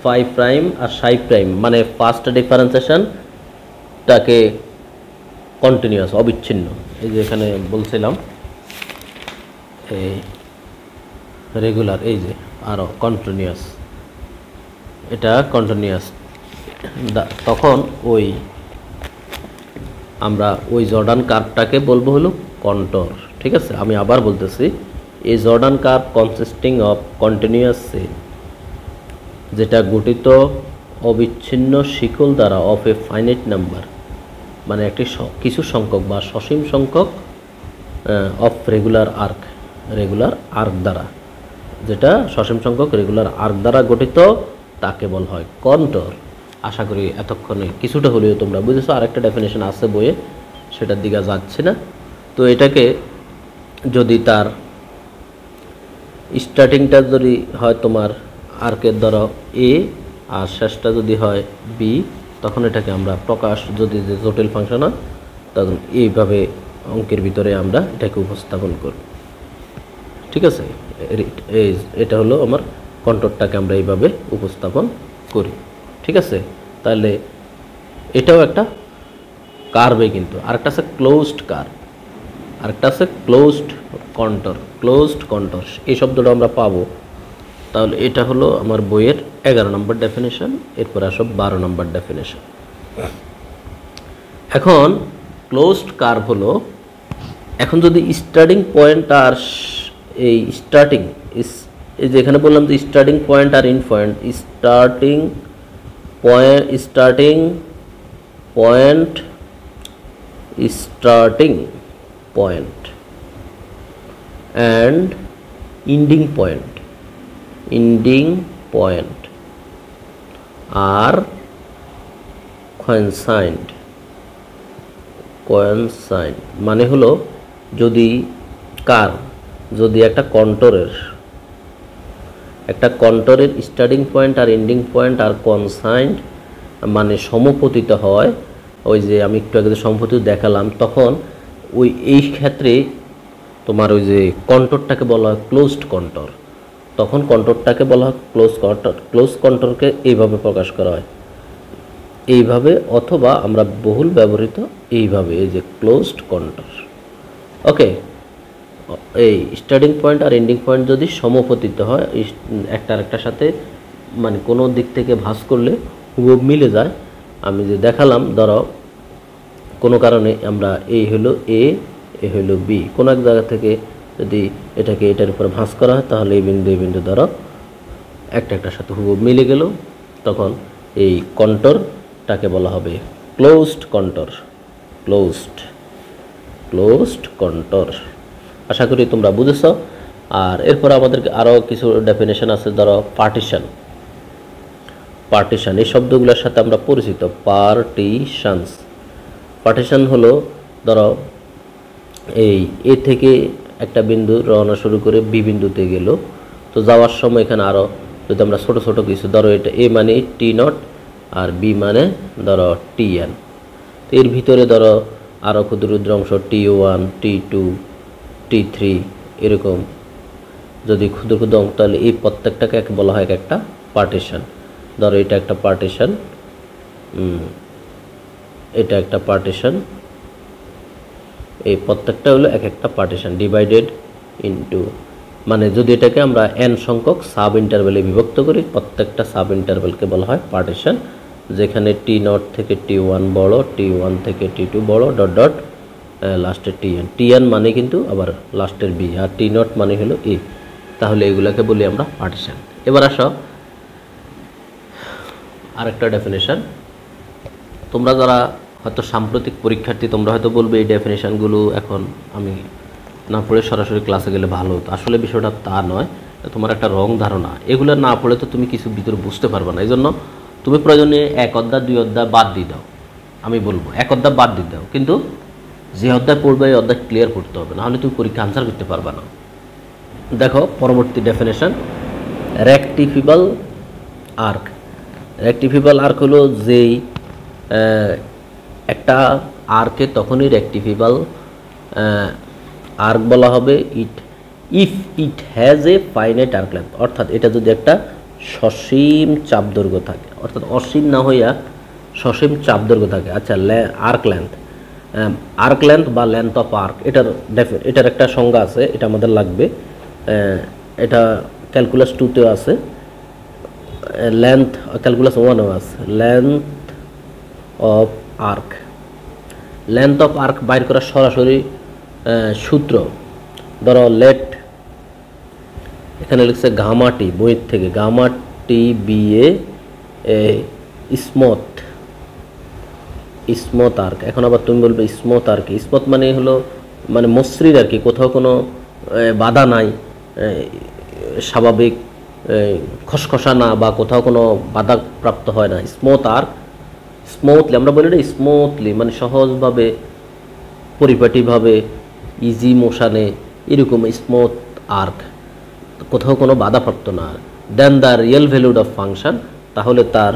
ফাই প্রাইম আর সাই প্রাইম, মানে ফার্স্ট ডিফারেন্সিয়েশনটাকে কন্টিনিউয়াস, অবিচ্ছিন্ন। এই যে এখানে বলছিলাম এই রেগুলার, এই যে আরও কন্টিনিউয়াস, এটা কন্টিনিউয়াস। তখন ওই আমরা ওই জর্ডান কার্ভটাকে বলবো হলো কন্টর, ঠিক আছে? আমি আবার বলতেছি, এই Jordan curve consisting of continuous chain, যেটা গঠিত অবিচ্ছিন্ন শিকল দ্বারা অফ এ ফাইনাইট নাম্বার, মানে একটি কিছু সংখ্যক বা সসীম সংখ্যক অফ রেগুলার আর্ক দ্বারা, যেটা সসীম সংখ্যক রেগুলার আর্ক দ্বারা গঠিত, তাকে বলা হয় কন্টর। আশা করি এতক্ষণে কিছুটা হলেও তোমরা বুঝেছো। আরেকটা ডেফিনেশন আছে বইয়ে, সেটার দিকে যাচ্ছে না। তো এটাকে যদি তার স্টার্টিংটা যদি হয় তোমার আর্কের দ্বারা এ আর শেষটা যদি হয় বি, তখন এটাকে আমরা প্রকাশ, যদি যে জটিল ফাংশন হয় তখন এইভাবে অঙ্কের ভিতরে আমরা এটাকে উপস্থাপন করব, ঠিক আছে? এটা হলো আমার কন্টরটাকে আমরা এইভাবে উপস্থাপন করি, ঠিক আছে? তাহলে এটাও একটা কার্ভে, কিন্তু আরেকটা আছে ক্লোজড কার্ভ, আরেকটা আছে ক্লোজড কন্টর। এই শব্দটা আমরা পাবো। তাহলে এটা হলো আমার বইয়ের 11 নম্বর ডেফিনেশন। এরপর আসব 12 নম্বর ডেফিনেশন। এখন ক্লোজড কার্ভ হলো, এখন যদি স্টার্টিং পয়েন্ট আর এই স্টার্টিং, এই যে এখানে বললাম যে স্টার্টিং পয়েন্ট আর end point, starting point and ending point are coincident, মানে হলো যদি একটা কন্টরের স্টার্টিং পয়েন্ট আর এন্ডিং পয়েন্ট আর কনসাইন্ড, মানে সমপতিত হয়, ওই যে আমি একটু আগে সমপতিত দেখালাম, তখন এই ক্ষেত্রে তোমার ওই যে কন্টরটাকে বলা হয় ক্লোজড কন্টর। তখন কন্টরটাকে বলা হয় ক্লোজ কন্টরকে এইভাবে প্রকাশ করা হয়, এইভাবে, অথবা আমরা বহুল ব্যবহৃত এইভাবে, এই যে ক্লোজড কন্টর। ওকে, এই স্টার্টিং পয়েন্ট আর এন্ডিং পয়েন্ট যদি সমপতিত হয় একটা আরেকটার সাথে, মানে কোনো দিক থেকে ভাঁজ করলে হুবহু মিলে যায়। আমি যে দেখালাম, ধরো কোনো কারণে আমরা এই হলো এ হলো বি, কোনো এক জায়গা থেকে যদি এটাকে এটার উপর ভাঁজ করা হয়, তাহলে এই বিন্দু ধরো একটার সাথে হুবহু মিলে গেল, তখন এই কন্টরটাকে বলা হবে ক্লোজড কন্টর। আশা করি তোমরা বুঝেছ। আর এরপর আমাদের আরও কিছু ডেফিনেশন আছে। ধরো পার্টিশন, এই শব্দগুলোর সাথে আমরা পরিচিত। পার্টিশন হলো, ধরো এই এ থেকে একটা বিন্দু রওনা শুরু করে বি বিন্দুতে গেল, তো যাওয়ার সময় এখানে আরও যদি আমরা ছোট ছোট কিছু, ধরো এটা এ মানে টি নট আর বি মানে ধরো টি এন, তো এর ভিতরে ধরো আরও ক্ষুদ্র ক্ষুদ্র অংশ T1, T2, T3 এরকম যদি ক্ষুদ্র ক্ষুদ্র অংশ, তাহলে এই প্রত্যেকটাকে বলা হয় একটা পার্টিশন। ধরো এটা একটা পার্টিশন, এটা একটা পার্টিশন, এই প্রত্যেকটা হলো একটা পার্টিশন ডিভাইডেড ইনটু, মানে যদি এটাকে আমরা n সংখ্যক সাব ইন্টারভ্যালে বিভক্ত করি, প্রত্যেকটা সাব ইন্টারভ্যালকে বলা হয় পার্টিশন, যেখানে T0 থেকে T1 বড়, T1 থেকে T2 বড়, ডট ডট লাস্টের Tn মানে কিন্তু আবার লাস্টের বি, আর T0 মানে হলো এ। তাহলে এগুলাকে বলি আমরা পার্টিশন। এবার আসো আরেকটা ডেফিনেশন। তোমরা যারা হয়তো সাম্প্রতিক পরীক্ষার্থী তোমরা হয়তো বলবে এই ডেফিনেশনগুলো এখন আমি না পড়ে সরাসরি ক্লাসে গেলে ভালো হতো। আসলে বিষয়টা তা নয়, তোমার একটা রং ধারণা। এগুলো না পড়লে তো তুমি কিছু ভিতরে বুঝতে পারবে না। এই জন্য তুমি প্রয়োজনে 1 অধ্যায় 2 অধ্যায় বাদ দিয়ে দাও। আমি বলবো 1 অধ্যায় বাদ দিয়ে দাও, কিন্তু যে অধ্যায় পড়বে এই অধ্যায় ক্লিয়ার করতে হবে, নাহলে তুমি পরীক্ষা আনসার করতে পারবে না। দেখো পরবর্তী definition, rectifiable arc. Rectifiable arc হলো যেই একটা আর্কে তখনই রেকটিফিবল আর্ক বলা হবে if it has a finite arc length, অর্থাৎ এটা যদি একটা সসীম চাপ দৈর্ঘ্য থাকে, অর্থাৎ অসীম না হইয়া সসীম চাপ দৈর্ঘ্য থাকে। আচ্ছা, আর্ক লেন্থ বা লেন্থ অফ আর্ক, এটার একটা সংজ্ঞা আছে, এটা আমাদের লাগবে। এটা ক্যালকুলাস 2তেও আছে, লেন্থ ক্যালকুলাস 1এও আছে। Length of arc, length of arc বাইর করার সরাসরি সূত্র, ধরো লেট, এখানে লিখছে গামাটি, বইয়ের থেকে গামাটি বিএ স্মথ আর্ক। এখন আবার তুমি বলবে স্মথ আর্ক, স্মথ মানে হলো মানে মসৃণ আর কি, কোথাও কোনো বাধা নাই, স্বাভাবিক খসখসা না, বা কোথাও কোনো বাধা প্রাপ্ত হয় না। স্মুথ আর্ক, স্মুথলি আমরা বলি না, স্মুথলি মানে সহজভাবে, পরিপাটিভাবে, ইজি মোশানে, এরকম স্মুথ আর্ক, কোথাও কোনো বাধাপ্রাপ্ত না। Then the real valued of function, তাহলে তার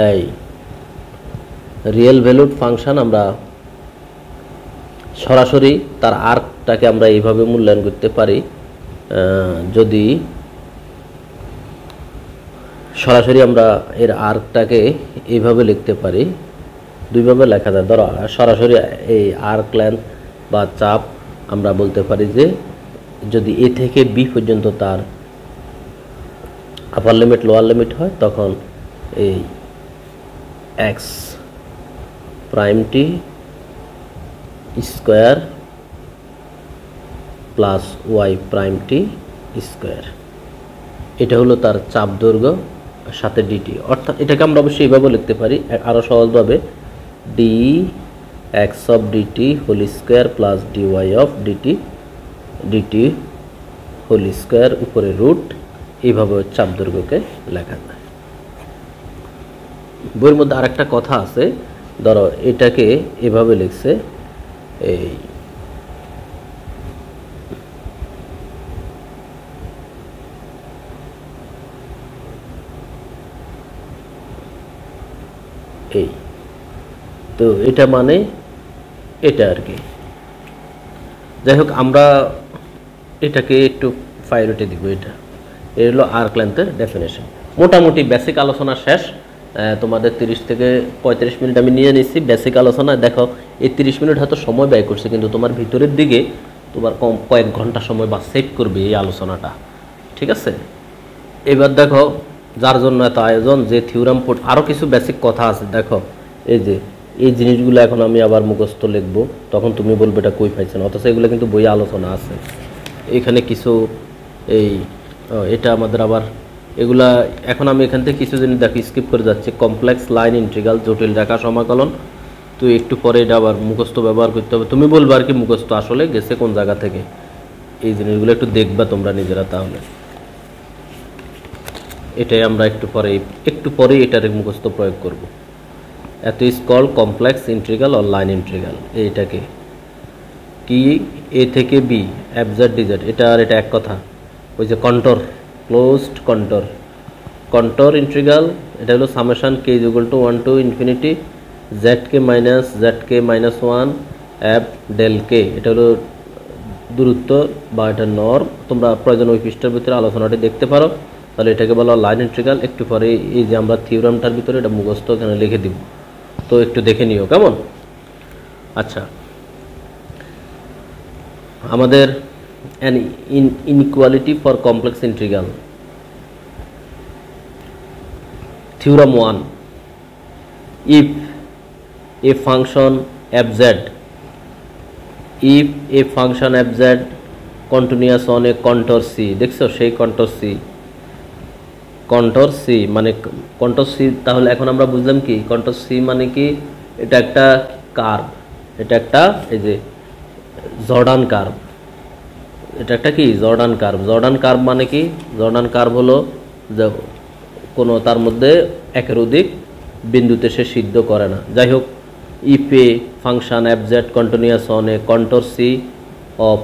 এই রিয়েল ভ্যালুড ফাংশন আমরা সরাসরি তার আর্কটাকে আমরা এইভাবে মূল্যায়ন করতে পারি। যদি সরাসরি আমরা এর আর্কটাকে এইভাবে লিখতে পারি, দুইভাবে লেখা যায়। ধরো সরাসরি এই আর্ক লেন্থ বা চাপ আমরা বলতে পারি যে যদি এ থেকে বি পর্যন্ত তার আপার লিমিট লোয়ার লিমিট হয়, তখন এই এক্স প্রাইমটি স্কোয়ার প্লাস ওয়াই প্রাইমটি স্কোয়ার, এটা হলো তার চাপ দৈর্ঘ্য সাথে ডিটি। অর্থাৎ এটাকে আমরা অবশ্যই এইভাবে লিখতে পারি আরও সহজভাবে, d x of d t whole square plus d y of d t whole square উপরে রুট, এইভাবে চাপ দৈর্ঘ্যকে লেখা যায়। বইয়ের মধ্যে আরেকটা কথা আছে, ধরো এটাকে এভাবে লিখছে, এই তো এটা মানে এটা আর কি। যাই হোক, আমরা এটাকে একটু প্রায়োরিটি দিব। এটা এর হলো আর্ক লেন্থের ডেফিনেশন। মোটামুটি বেসিক আলোচনা শেষ। তোমাদের 30 থেকে 35 মিনিট আমি নিয়ে নিচ্ছি বেসিক আলোচনা। দেখো এই 30 মিনিট হয়তো সময় ব্যয় করছে, কিন্তু তোমার ভিতরের দিকে তোমার কয়েক ঘন্টা সময় বা সেভ করবে এই আলোচনাটা, ঠিক আছে? এবার দেখো যার জন্য এত আয়োজন, যে থিওরাম আরও কিছু বেসিক কথা আছে। দেখো এই যে এই জিনিসগুলো এখন আমি আবার মুখস্থ লিখবো, তখন তুমি বলবে এটা কই পাইছেন, অথচ এগুলো কিন্তু বইয়ে আলোচনা আছে। এখানে কিছু এটা আমাদের আবার এগুলা এখন আমি এখান থেকে কিছু জিনিস দেখি স্কিপ করে যাচ্ছি। কমপ্লেক্স লাইন ইন্টিগ্রাল, জটিল রেখা সমাকলন, তো একটু পরে এটা আবার মুখস্থ ব্যবহার করতে হবে। তুমি বলবে আর কি মুখস্থ আসলে গেছে কোন জায়গা থেকে, এই জিনিসগুলো একটু দেখবা তোমরা নিজেরা। তাহলে এটাই আমরা একটু পরে এটার মুখস্থ প্রয়োগ করব। It is called complex integral or line integral. এইটাকে কি এ থেকে বি এফ জেড ডিজেড, এটা আর এটা এক কথা। ওই যে কন্টর, ক্লোজড কন্টর ইন্টিগ্রাল, এটা হলো summation k is equal to 1 to infinity z k minus 1 f del k, এটা হলো দূরত্ব বা এটা নর্ম। তোমরা প্রয়োজন ওই পৃষ্ঠার ভিতরে আলোচনাটি দেখতে পারো। তাহলে এটাকে বলা লাইন ইন্টিগ্রাল। একটু পরে এই যে আমরা থিওরামটার ভিতরে এটা মুখস্থ এখানে লিখে দিব, তো একটু দেখে নিও কেমন। আচ্ছা, আমাদের an inequality for complex integral, theorem 1, if a function fz continuous on a contour c, দেখছো সেই কন্টর সি মানে কন্টর সি। তাহলে এখন আমরা বুঝলাম কি কন্টর সি মানে কি, এটা একটা কার্ভ, এটা একটা এই যে জর্ডান কার্ভ, এটা একটা কি জর্ডান কার্ভ। জর্ডান কার্ভ মানে কি? জর্ডান কার্ভ হলো যে কোনো তার মধ্যে একের অধিক বিন্দুতে সে সিদ্ধ করে না। যাই হোক, if a function f z continuous on a contour c of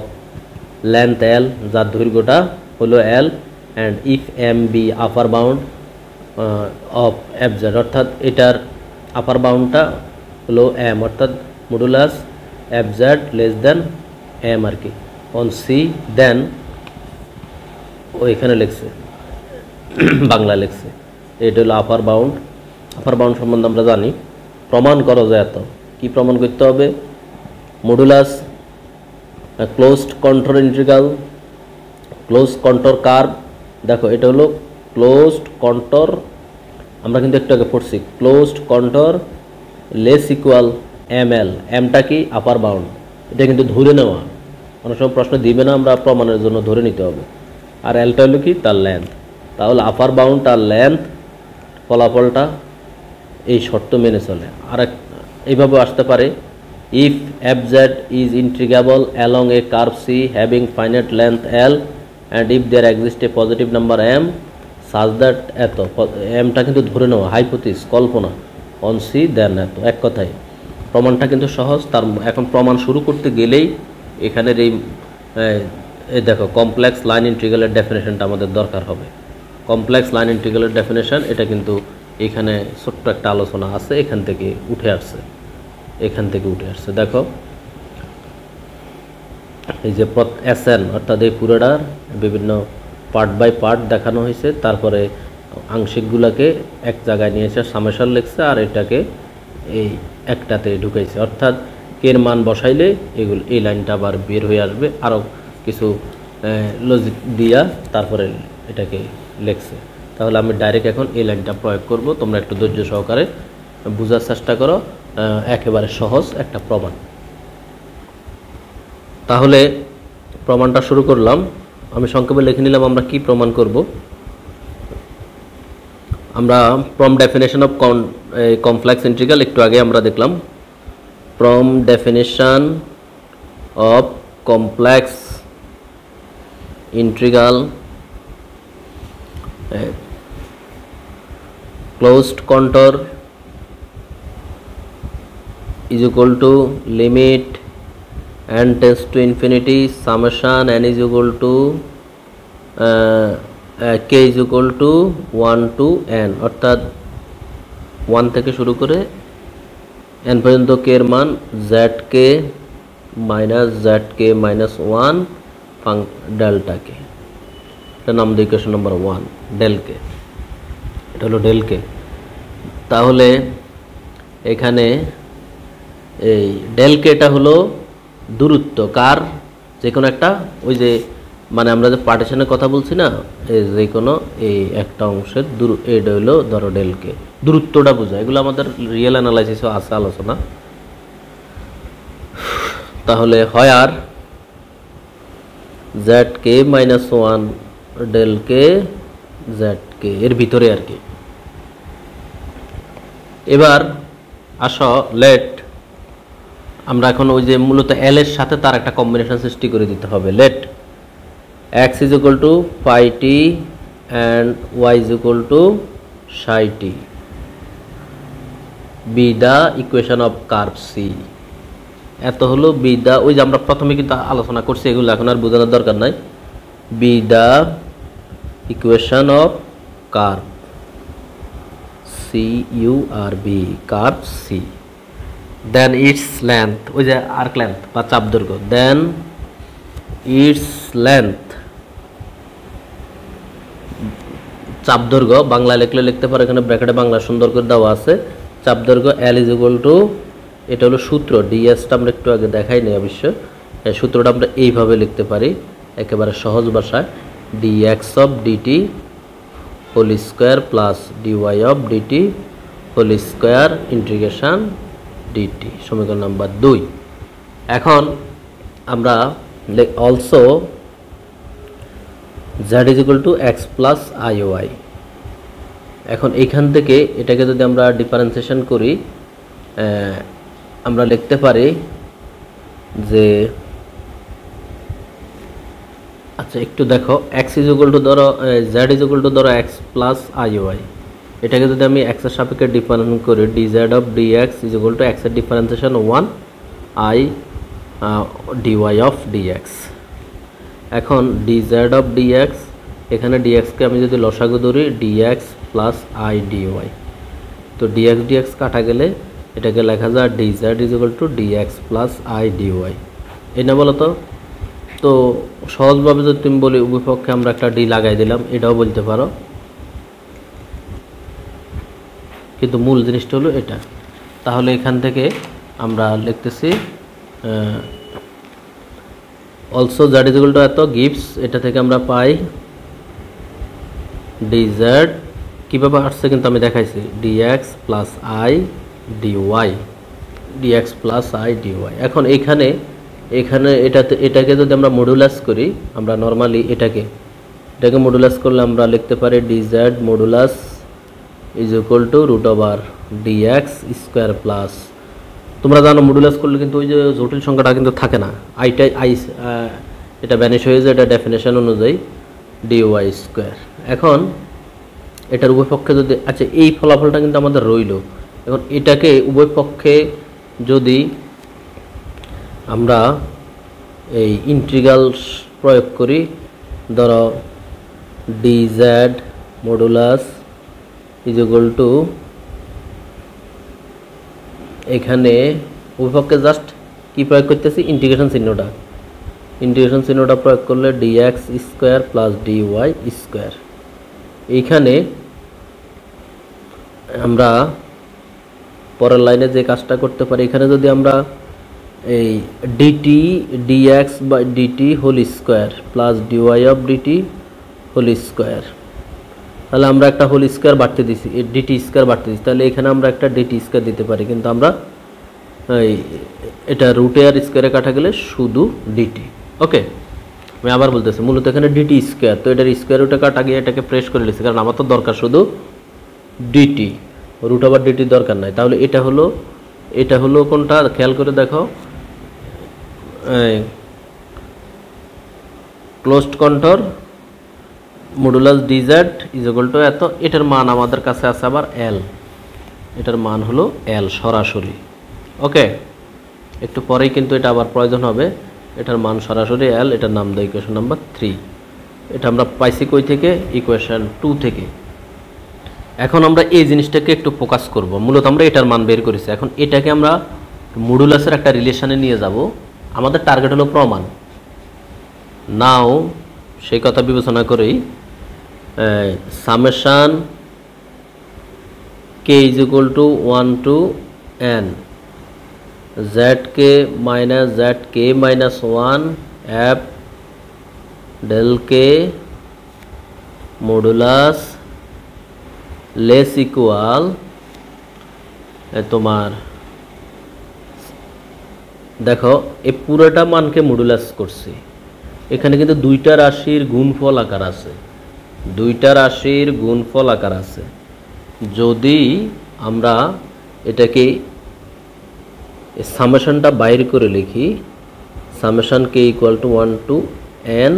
length l, যার দৈর্ঘ্যটা হলো এল, and if m be upper bound of f z, অর্থাৎ এটার আপার বাউন্ডটা হলো এম, অর্থাৎ modulus f z less than m আর কি অন সি, দেন ওইখানে লিখছে বাংলা লিখছে এটা হলো আপার বাউন্ড। আপার বাউন্ড সম্বন্ধে আমরা জানি, প্রমাণ করো যে এত কি প্রমাণ করতে হবে? Modulus closed contour integral, closed contour curve. দেখো এটা হলো ক্লোজড কন্ট্রোর, আমরা কিন্তু একটু আগে পড়ছি closed contour less equal m l, এমটা কি আপার বাউন্ড, এটা কিন্তু ধরে নেওয়া, অনেক সময় প্রশ্ন দিবে না, আমরা প্রমাণের জন্য ধরে নিতে হবে। আর এলটা হলো কি তার লেন্থ, তাহলে আপার বাউন্ড তার লেন্থ, ফলাফলটা এই শর্ত মেনে চলে। আর এইভাবে আসতে পারে, if f z is integrable along a curve c having finite length l and if there exist a positive number m such that এত, এমটা কিন্তু ধরে নেওয়া, হাইপোথিস কল্পনা, অন সি দেন এত। এক কথায় প্রমাণটা কিন্তু সহজ। তার এখন প্রমাণ শুরু করতে গেলেই এখানের এই দেখো কমপ্লেক্স লাইন ইন্টিগ্রালের ডেফিনেশনটা আমাদের দরকার হবে। কমপ্লেক্স লাইন ইন্টিগ্রালের ডেফিনেশন এটা কিন্তু এখানে ছোট্ট একটা আলোচনা আছে, এখান থেকে উঠে আসছে, এখান থেকে উঠে আসছে। দেখো এই যে এসএন অর্থাৎ এই পুরোটার বিভিন্ন পার্ট বাই পার্ট দেখানো হয়েছে, তারপরে আংশিকগুলোকে এক জায়গায় নিয়ে এসে সামেশন লিখছে, আর এটাকে এই একটাতে ঢুকাইছে, অর্থাৎ কের মান বসাইলে এগুলো এই লাইনটা আবার বের হয়ে আসবে, আরও কিছু লজিক দিয়া তারপরে এটাকে লিখছে। তাহলে আমি ডাইরেক্ট এখন এই লাইনটা প্রয়োগ করব, তোমরা একটু ধৈর্য সহকারে বোঝার চেষ্টা করো, একেবারে সহজ একটা প্রমাণ। তাহলে প্রমাণটা শুরু করলাম, আমি সংক্ষেপে লিখে নিলাম আমরা কি প্রমাণ করব। আমরা from definition of complex integral একটু আগে আমরা দেখলাম, from definition of complex integral closed contour is equal to limit n tends to infinity summation n is equal to k is equal to 1 to n, অর্থাৎ 1 থেকে শুরু করে n পর্যন্ত k এর মান zk minus 1 ডেল্টা k, এটা নাম দিই ইকুয়েশন নাম্বার 1 ডেল k, এটা হলো ডেল কে। তাহলে এখানে এই ডেল কেটা হলো দূরত্ব কার, যে কোনো একটা, ওই যে মানে আমরা যে পার্টিশনের কথা বলছি না, এই যে কোনো এই একটা অংশের এটা হলো ধরো ডেল কে, দূরত্বটা বোঝায়। এগুলো আমাদের রিয়েল অ্যানালাইসিসও আছে আলোচনা। তাহলে হয় আর জেড কে মাইনাস 1 ডেল কে জেড কে এর ভিতরে আর কি। এবার আসো লেট আমরা এখন ওই যে মূলত এল এর সাথে তার একটা কম্বিনেশন সৃষ্টি করে দিতে হবে। Let x is equal to pi t and y is equal to psi t be the equation of curve c. এত হলো বি দ্য, ওই যে আমরা প্রথমে কিন্তু আলোচনা করছি, এগুলো এখন আর বোঝানোর দরকার নাই। Be the equation of curve c u r b, curve c, then its length, ওই যে আর্ক লেন্থ বা চাপ দৈর্ঘ্য, দেন ইটস লেন্থ চাপ দৈর্ঘ্য, বাংলা লিখলে লিখতে পারো, এখানে ব্র্যাকেটে বাংলা সুন্দর করে দেওয়া আছে। চাপ দৈর্ঘ্য এল ইজ ইকুয়াল টু, এটা হলো সূত্র, ডিএসটা আমরা একটু আগে দেখাই নি অবশ্য, এই সূত্রটা আমরা এইভাবে লিখতে পারি একেবারে সহজ ভাষায়, d x of d t whole square plus d y of d t whole square integration d t, সমীকরণ নাম্বার 2। এখন আমরা also z is equal to x plus I y. এখন এইখান থেকে এটাকে যদি আমরা ডিফারেন্সিয়েশন করি, আমরা লিখতে পারি যে আচ্ছা একটু দেখো এক্স ইজ ইকুয়াল টু ধরো জেড ইজ ইকুয়াল টু ধরো এক্স প্লাস আই ওয়াই, এটাকে যদি আমি এক্সের সাপেক্ষে ডিফারেন্স করি d z of d x is equal to এক্সের differentiation 1 i d y of d x. এখন d z of d x, এখানে ডি এক্সকে আমি যদি লসাগু ধরি d x plus i d y, তো ডি এক্স কাটা গেলে এটাকে লেখা যায় D Z is equal to d x plus i d y. এই না বলো তো? তো সহজভাবে যদি তুমি বলি উভয় পক্ষে আমরা একটা ডি লাগাই দিলাম, এটাও বলতে পারো, কিন্তু মূল জিনিসটা হলো এটা। তাহলে এখান থেকে আমরা লিখতেছি also z is equal two এত গিভস, এটা থেকে আমরা পাই ডি জেড কীভাবে আসছে কিন্তু আমি দেখাইছি d x plus i d y, d x plus i d y. এখন এখানে এটাকে যদি আমরা মডুলাস করি, আমরা নর্মালি এটাকে মডুলাস করলে আমরা লিখতে পারি d z modulus is equal to root over d x square plus, তোমরা জানো মডুলাস করলে কিন্তু ওই যে জটিল সংখ্যাটা কিন্তু থাকে না, এটা ভ্যানিশ হয়ে যায়, এটা ডেফিনেশন অনুযায়ী ডি ওয়াই স্কোয়ার। এখন এটার উভয় পক্ষে যদি আচ্ছা এই ফলাফলটা কিন্তু আমাদের রইল, এখন এটাকে উভয় পক্ষে যদি আমরা এই ইন্টিগ্রাল প্রয়োগ করি, ধরো D z modulus is equal two, এখানে উভয়পক্ষে জাস্ট কি প্রয়োগ করতেছি ইন্টিগ্রেশন চিহ্নটা প্রয়োগ করলে d x square plus d y square. এইখানে আমরা পরের লাইনে যে কাজটা করতে পারি, এখানে যদি আমরা এই d t d x by d t whole square plus d y of d t whole square, তাহলে আমরা একটা হোল স্কোয়ার বাড়তে দিছি, ডিটি স্কোয়ার বাড়তে দিচ্ছি, তাহলে এখানে আমরা একটা ডিটি স্কোয়ার দিতে পারি, কিন্তু আমরা এটা রুটে আর স্কোয়ারে কাটা গেলে শুধু ডিটি। ওকে, আমি আবার বলতেছি মূলত এখানে ডিটি স্কোয়ার, তো এটার স্কোয়ার রুটে কাটা গিয়ে এটাকে প্রেস করে নিচ্ছি, কারণ আমার তো দরকার শুধু ডিটি, রুট ওভার ডিটির দরকার নাই। তাহলে এটা হলো কোনটা খেয়াল করে দেখো, closed control modulus D Z is equal two এত, এটার মান আমাদের কাছে আছে আবার এল, এটার মান হলো এল সরাসরি। ওকে, একটু পরেই কিন্তু এটা আবার প্রয়োজন হবে, এটার মান সরাসরি এল, এটার নাম দেয় ইকুয়েশন নাম্বার 3। এটা আমরা পাইছি কই থেকে? ইকুয়েশন 2 থেকে। এখন আমরা এই জিনিসটাকে একটু ফোকাস করব, মূলত আমরা এটার মান বের করেছি, এখন এটাকে আমরা মডুলাসের একটা রিলেশনে নিয়ে যাব, আমাদের টার্গেট হলো প্রমাণ। নাও সেই কথা বিবেচনা করেই summation k is equal to 1 to n zk minus zk minus 1 f del k modulus less equal তোমার দেখো এই পুরোটা মানকে মডুলাস করছি, এখানে কিন্তু দুইটা রাশির গুণফল আকার আছে, যদি আমরা এটাকে সামেশনটা বাইর করে লিখি, summation k equal to 1 to n,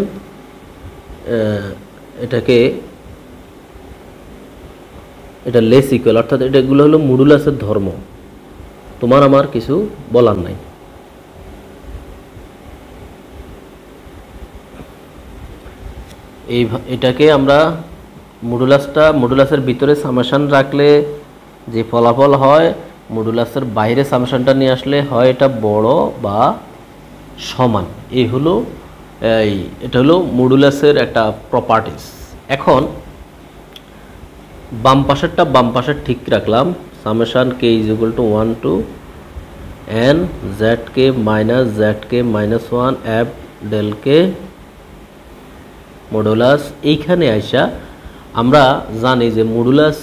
এটা লেস ইকুয়াল, অর্থাৎ এগুলো হলো মডুলাসের ধর্ম, তোমার আমার কিছু বলার নাই। এটাকে আমরা মডুলাসের ভিতরে সামেশন রাখলে যে ফলাফল হয়, মডুলাসের বাইরে সামেশনটা নিয়ে আসলে হয় এটা বড় বা সমান। এটা হলো মডুলাসের একটা প্রপার্টিস। এখন বাম পাশের ঠিক রাখলাম, summation k is equal to 1 to n zk minus 1 f del k modulus. এইখানে আইসা আমরা জানি যে মডুলাস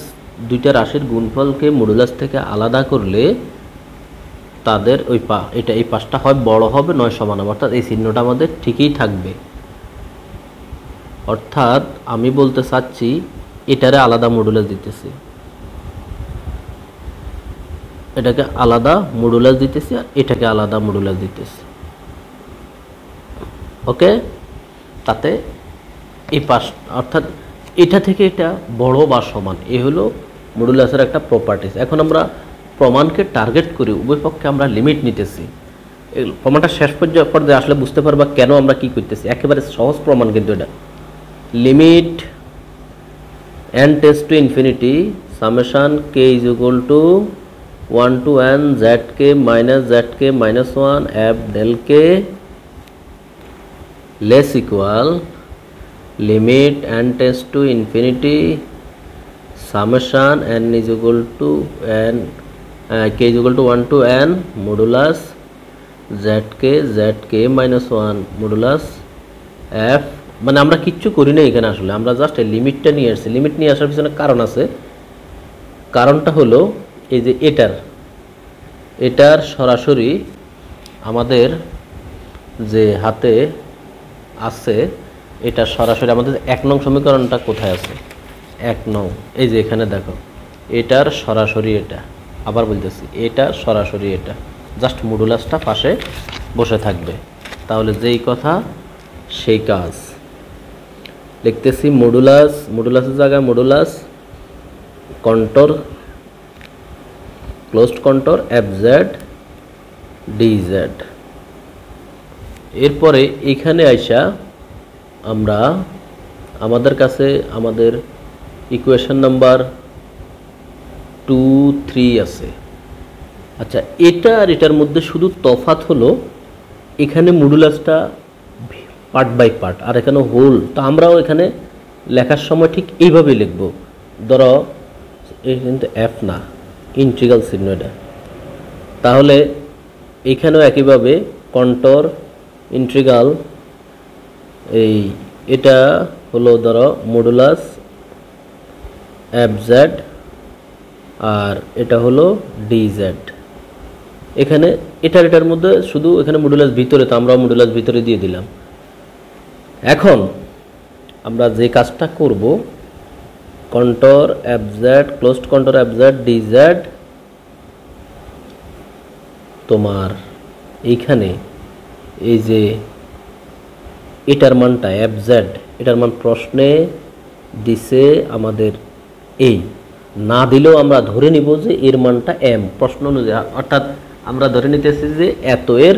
দুইটা রাশির গুণফলকে মডুলাস থেকে আলাদা করলে তাদের এই পাশটা হয় বড় হবে নয় সমান হবে, অর্থাৎ এই চিহ্নটা আমাদের ঠিকই থাকবে। অর্থাৎ আমি বলতে চাচ্ছি এটারে আলাদা মডুলাস দিতেছি, এটাকে আলাদা মডুলাস দিতেছি আর এটাকে আলাদা মডুলাস দিতেছি। ওকে, তাতে এই পাশ অর্থাৎ এটা থেকে এটা বড় বা সমান, এ হলো মডুলাসের একটা প্রপার্টিস। এখন আমরা প্রমাণকে টার্গেট করি, উভয় পক্ষে আমরা লিমিট নিতেছি। প্রমাণটা শেষ পর্যায়ে আসলে বুঝতে পারবা কেন আমরা কি করতেছি। একেবারে সহজ প্রমাণ কিন্তু এটা। Limit n tends to infinity summation k is equal to 1 to n zk minus 1 f del k less equal limit n tends to infinity summation n is equal to n k is equal to 1 to n modulus zk minus 1 modulus f। মানে আমরা কিচ্ছু করি না এখানে, আসলে আমরা জাস্ট এই লিমিটটা নিয়ে আসছি। লিমিট নিয়ে আসার পিছনে কারণ আছে। কারণটা হলো এই যে এটার সরাসরি আমাদের যে হাতে আছে, এটা সরাসরি আমাদের 1 নং সমীকরণটা কোথায় আছে, 1 নং এই যে এখানে দেখো, এটার সরাসরি এটা। আবার বলতেছি, এটা সরাসরি এটা, জাস্ট মডুলাসটা পাশে বসে থাকবে। তাহলে যেই কথা সেই কাজ। লিখতেছি মডুলাসের জায়গায় modulus contour closed contour fz dz। এরপরে এখানে আইসা আমরা আমাদের কাছে আমাদের ইকুয়েশন নাম্বার 2, 3 আছে। আচ্ছা, এটা আর এটার মধ্যে শুধু তফাৎ হলো এখানে মডুলাসটা পার্ট বাই পার্ট আর এখানে হোল। তো আমরাও এখানে লেখার সময় ঠিক এইভাবেই লিখব। ধরো এই কিন্তু এফ না, ইন্টিগ্রাল চিহ্ন এটা। তাহলে এইখানেও একইভাবে কন্ট্রোর ইন্টিগ্রাল, এটা হলো ধরো মডুলাস fz আর এটা হলো dz। এখানে এটার মধ্যে শুধু এখানে মডুলাস ভিতরে, তো আমরাও মডুলাস ভিতরে দিয়ে দিলাম। এখন আমরা যে কাজটা করব, contour fz closed contour fz dz, তোমার এইখানে এই যে এটার মানটা fz, এটার মান প্রশ্নে দিছে আমাদের এই, না দিলেও আমরা ধরে নিব যে এর মানটা m প্রশ্ন অনুযায়ী। অর্থাৎ আমরা ধরে নিতেছি যে এত এর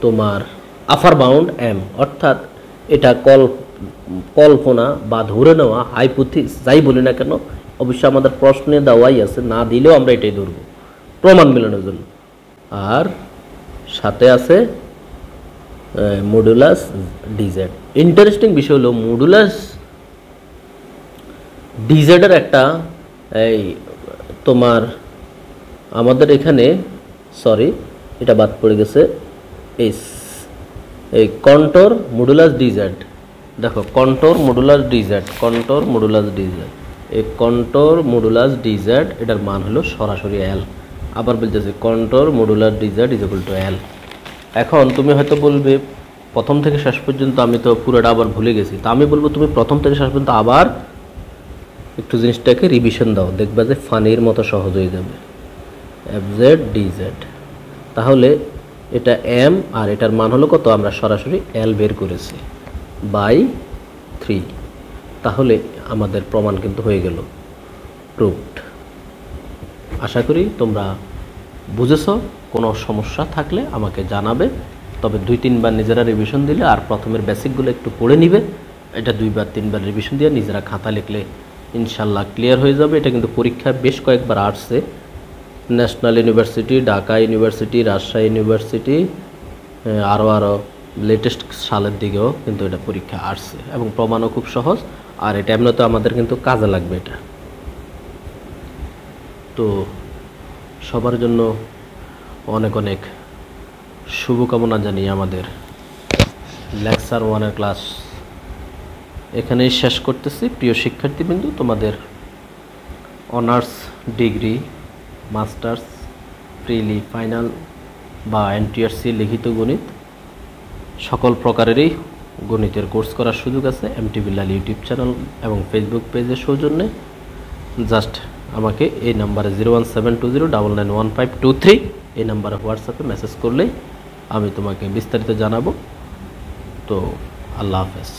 তোমার আপার বাউন্ড m, অর্থাৎ এটা কল্পনা বা ধরে নেওয়া হাইপোথিস যাই বলি না কেন, অবশ্যই আমাদের প্রশ্নে দেওয়াই আছে, না দিলেও আমরা এটাই ধরব প্রমাণ মেলানোর জন্য। আর সাথে আছে মডুলাস dz। ইন্টারেস্টিং বিষয় হলো মডুলাস dz এর একটা তোমার আমাদের এখানে সরি এটা বাদ পড়ে গেছে, এই কন্ট্রোর মডুলাস dz। দেখো contour modulus dz, contour modulus dz, এই কন্ট্রোর মডুলাস dz এটার মান হলো সরাসরি l। আবার বলতেছি contour modulus dz is equal two l। এখন তুমি হয়তো বলবে প্রথম থেকে শেষ পর্যন্ত আমি তো পুরোটা আবার ভুলে গেছি। তা আমি বলবো তুমি প্রথম থেকে শেষ পর্যন্ত আবার একটু জিনিসটাকে রিভিশন দাও, দেখবা যে ফানির মতো সহজ হয়ে যাবে। fz dz, তাহলে এটা m আর এটার মান হলো কত, আমরা সরাসরি l বের করেছি বাই 3। তাহলে আমাদের প্রমাণ কিন্তু হয়ে গেল, প্রুভড। আশা করি তোমরা বুঝেছো। কোনো সমস্যা থাকলে আমাকে জানাবে, তবে 2-3 বার নিজেরা রিভিশন দিলে আর প্রথমের বেসিকগুলো একটু পড়ে নিবে। এটা 2-3 বার রিভিশন দিয়ে নিজেরা খাতা লিখলে ইনশাল্লাহ ক্লিয়ার হয়ে যাবে। এটা কিন্তু পরীক্ষায় বেশ কয়েকবার আসছে, national university, Dhaka university, Rajshahi university, আরও লেটেস্ট সালের দিকেও কিন্তু এটা পরীক্ষা আসছে এবং প্রমাণও খুব সহজ। আর এটা এমনিতে আমাদের কিন্তু কাজে লাগবে এটা। তো সবার জন্য অনেক অনেক শুভকামনা জানিয়ে আমাদের লেকচার 1-এর ক্লাস এখানেই শেষ করতেছি। প্রিয় শিক্ষার্থীবৃন্দ, তোমাদের অনার্স ডিগ্রি, মাস্টার্স, প্রিলি, ফাইনাল বা এনটিআরসি লিখিত গণিত সকল প্রকারেরই গণিতের কোর্স করার সুযোগ আছে এমটি বিল্লাল ইউটিউব চ্যানেল এবং ফেসবুক পেজের সৌজন্যে। জাস্ট আমাকে এই নাম্বারে 01720991523 এই নাম্বারে হোয়াটসঅ্যাপে মেসেজ করলেই আমি তোমাকে বিস্তারিত জানাবো। তো আল্লাহ হাফেজ।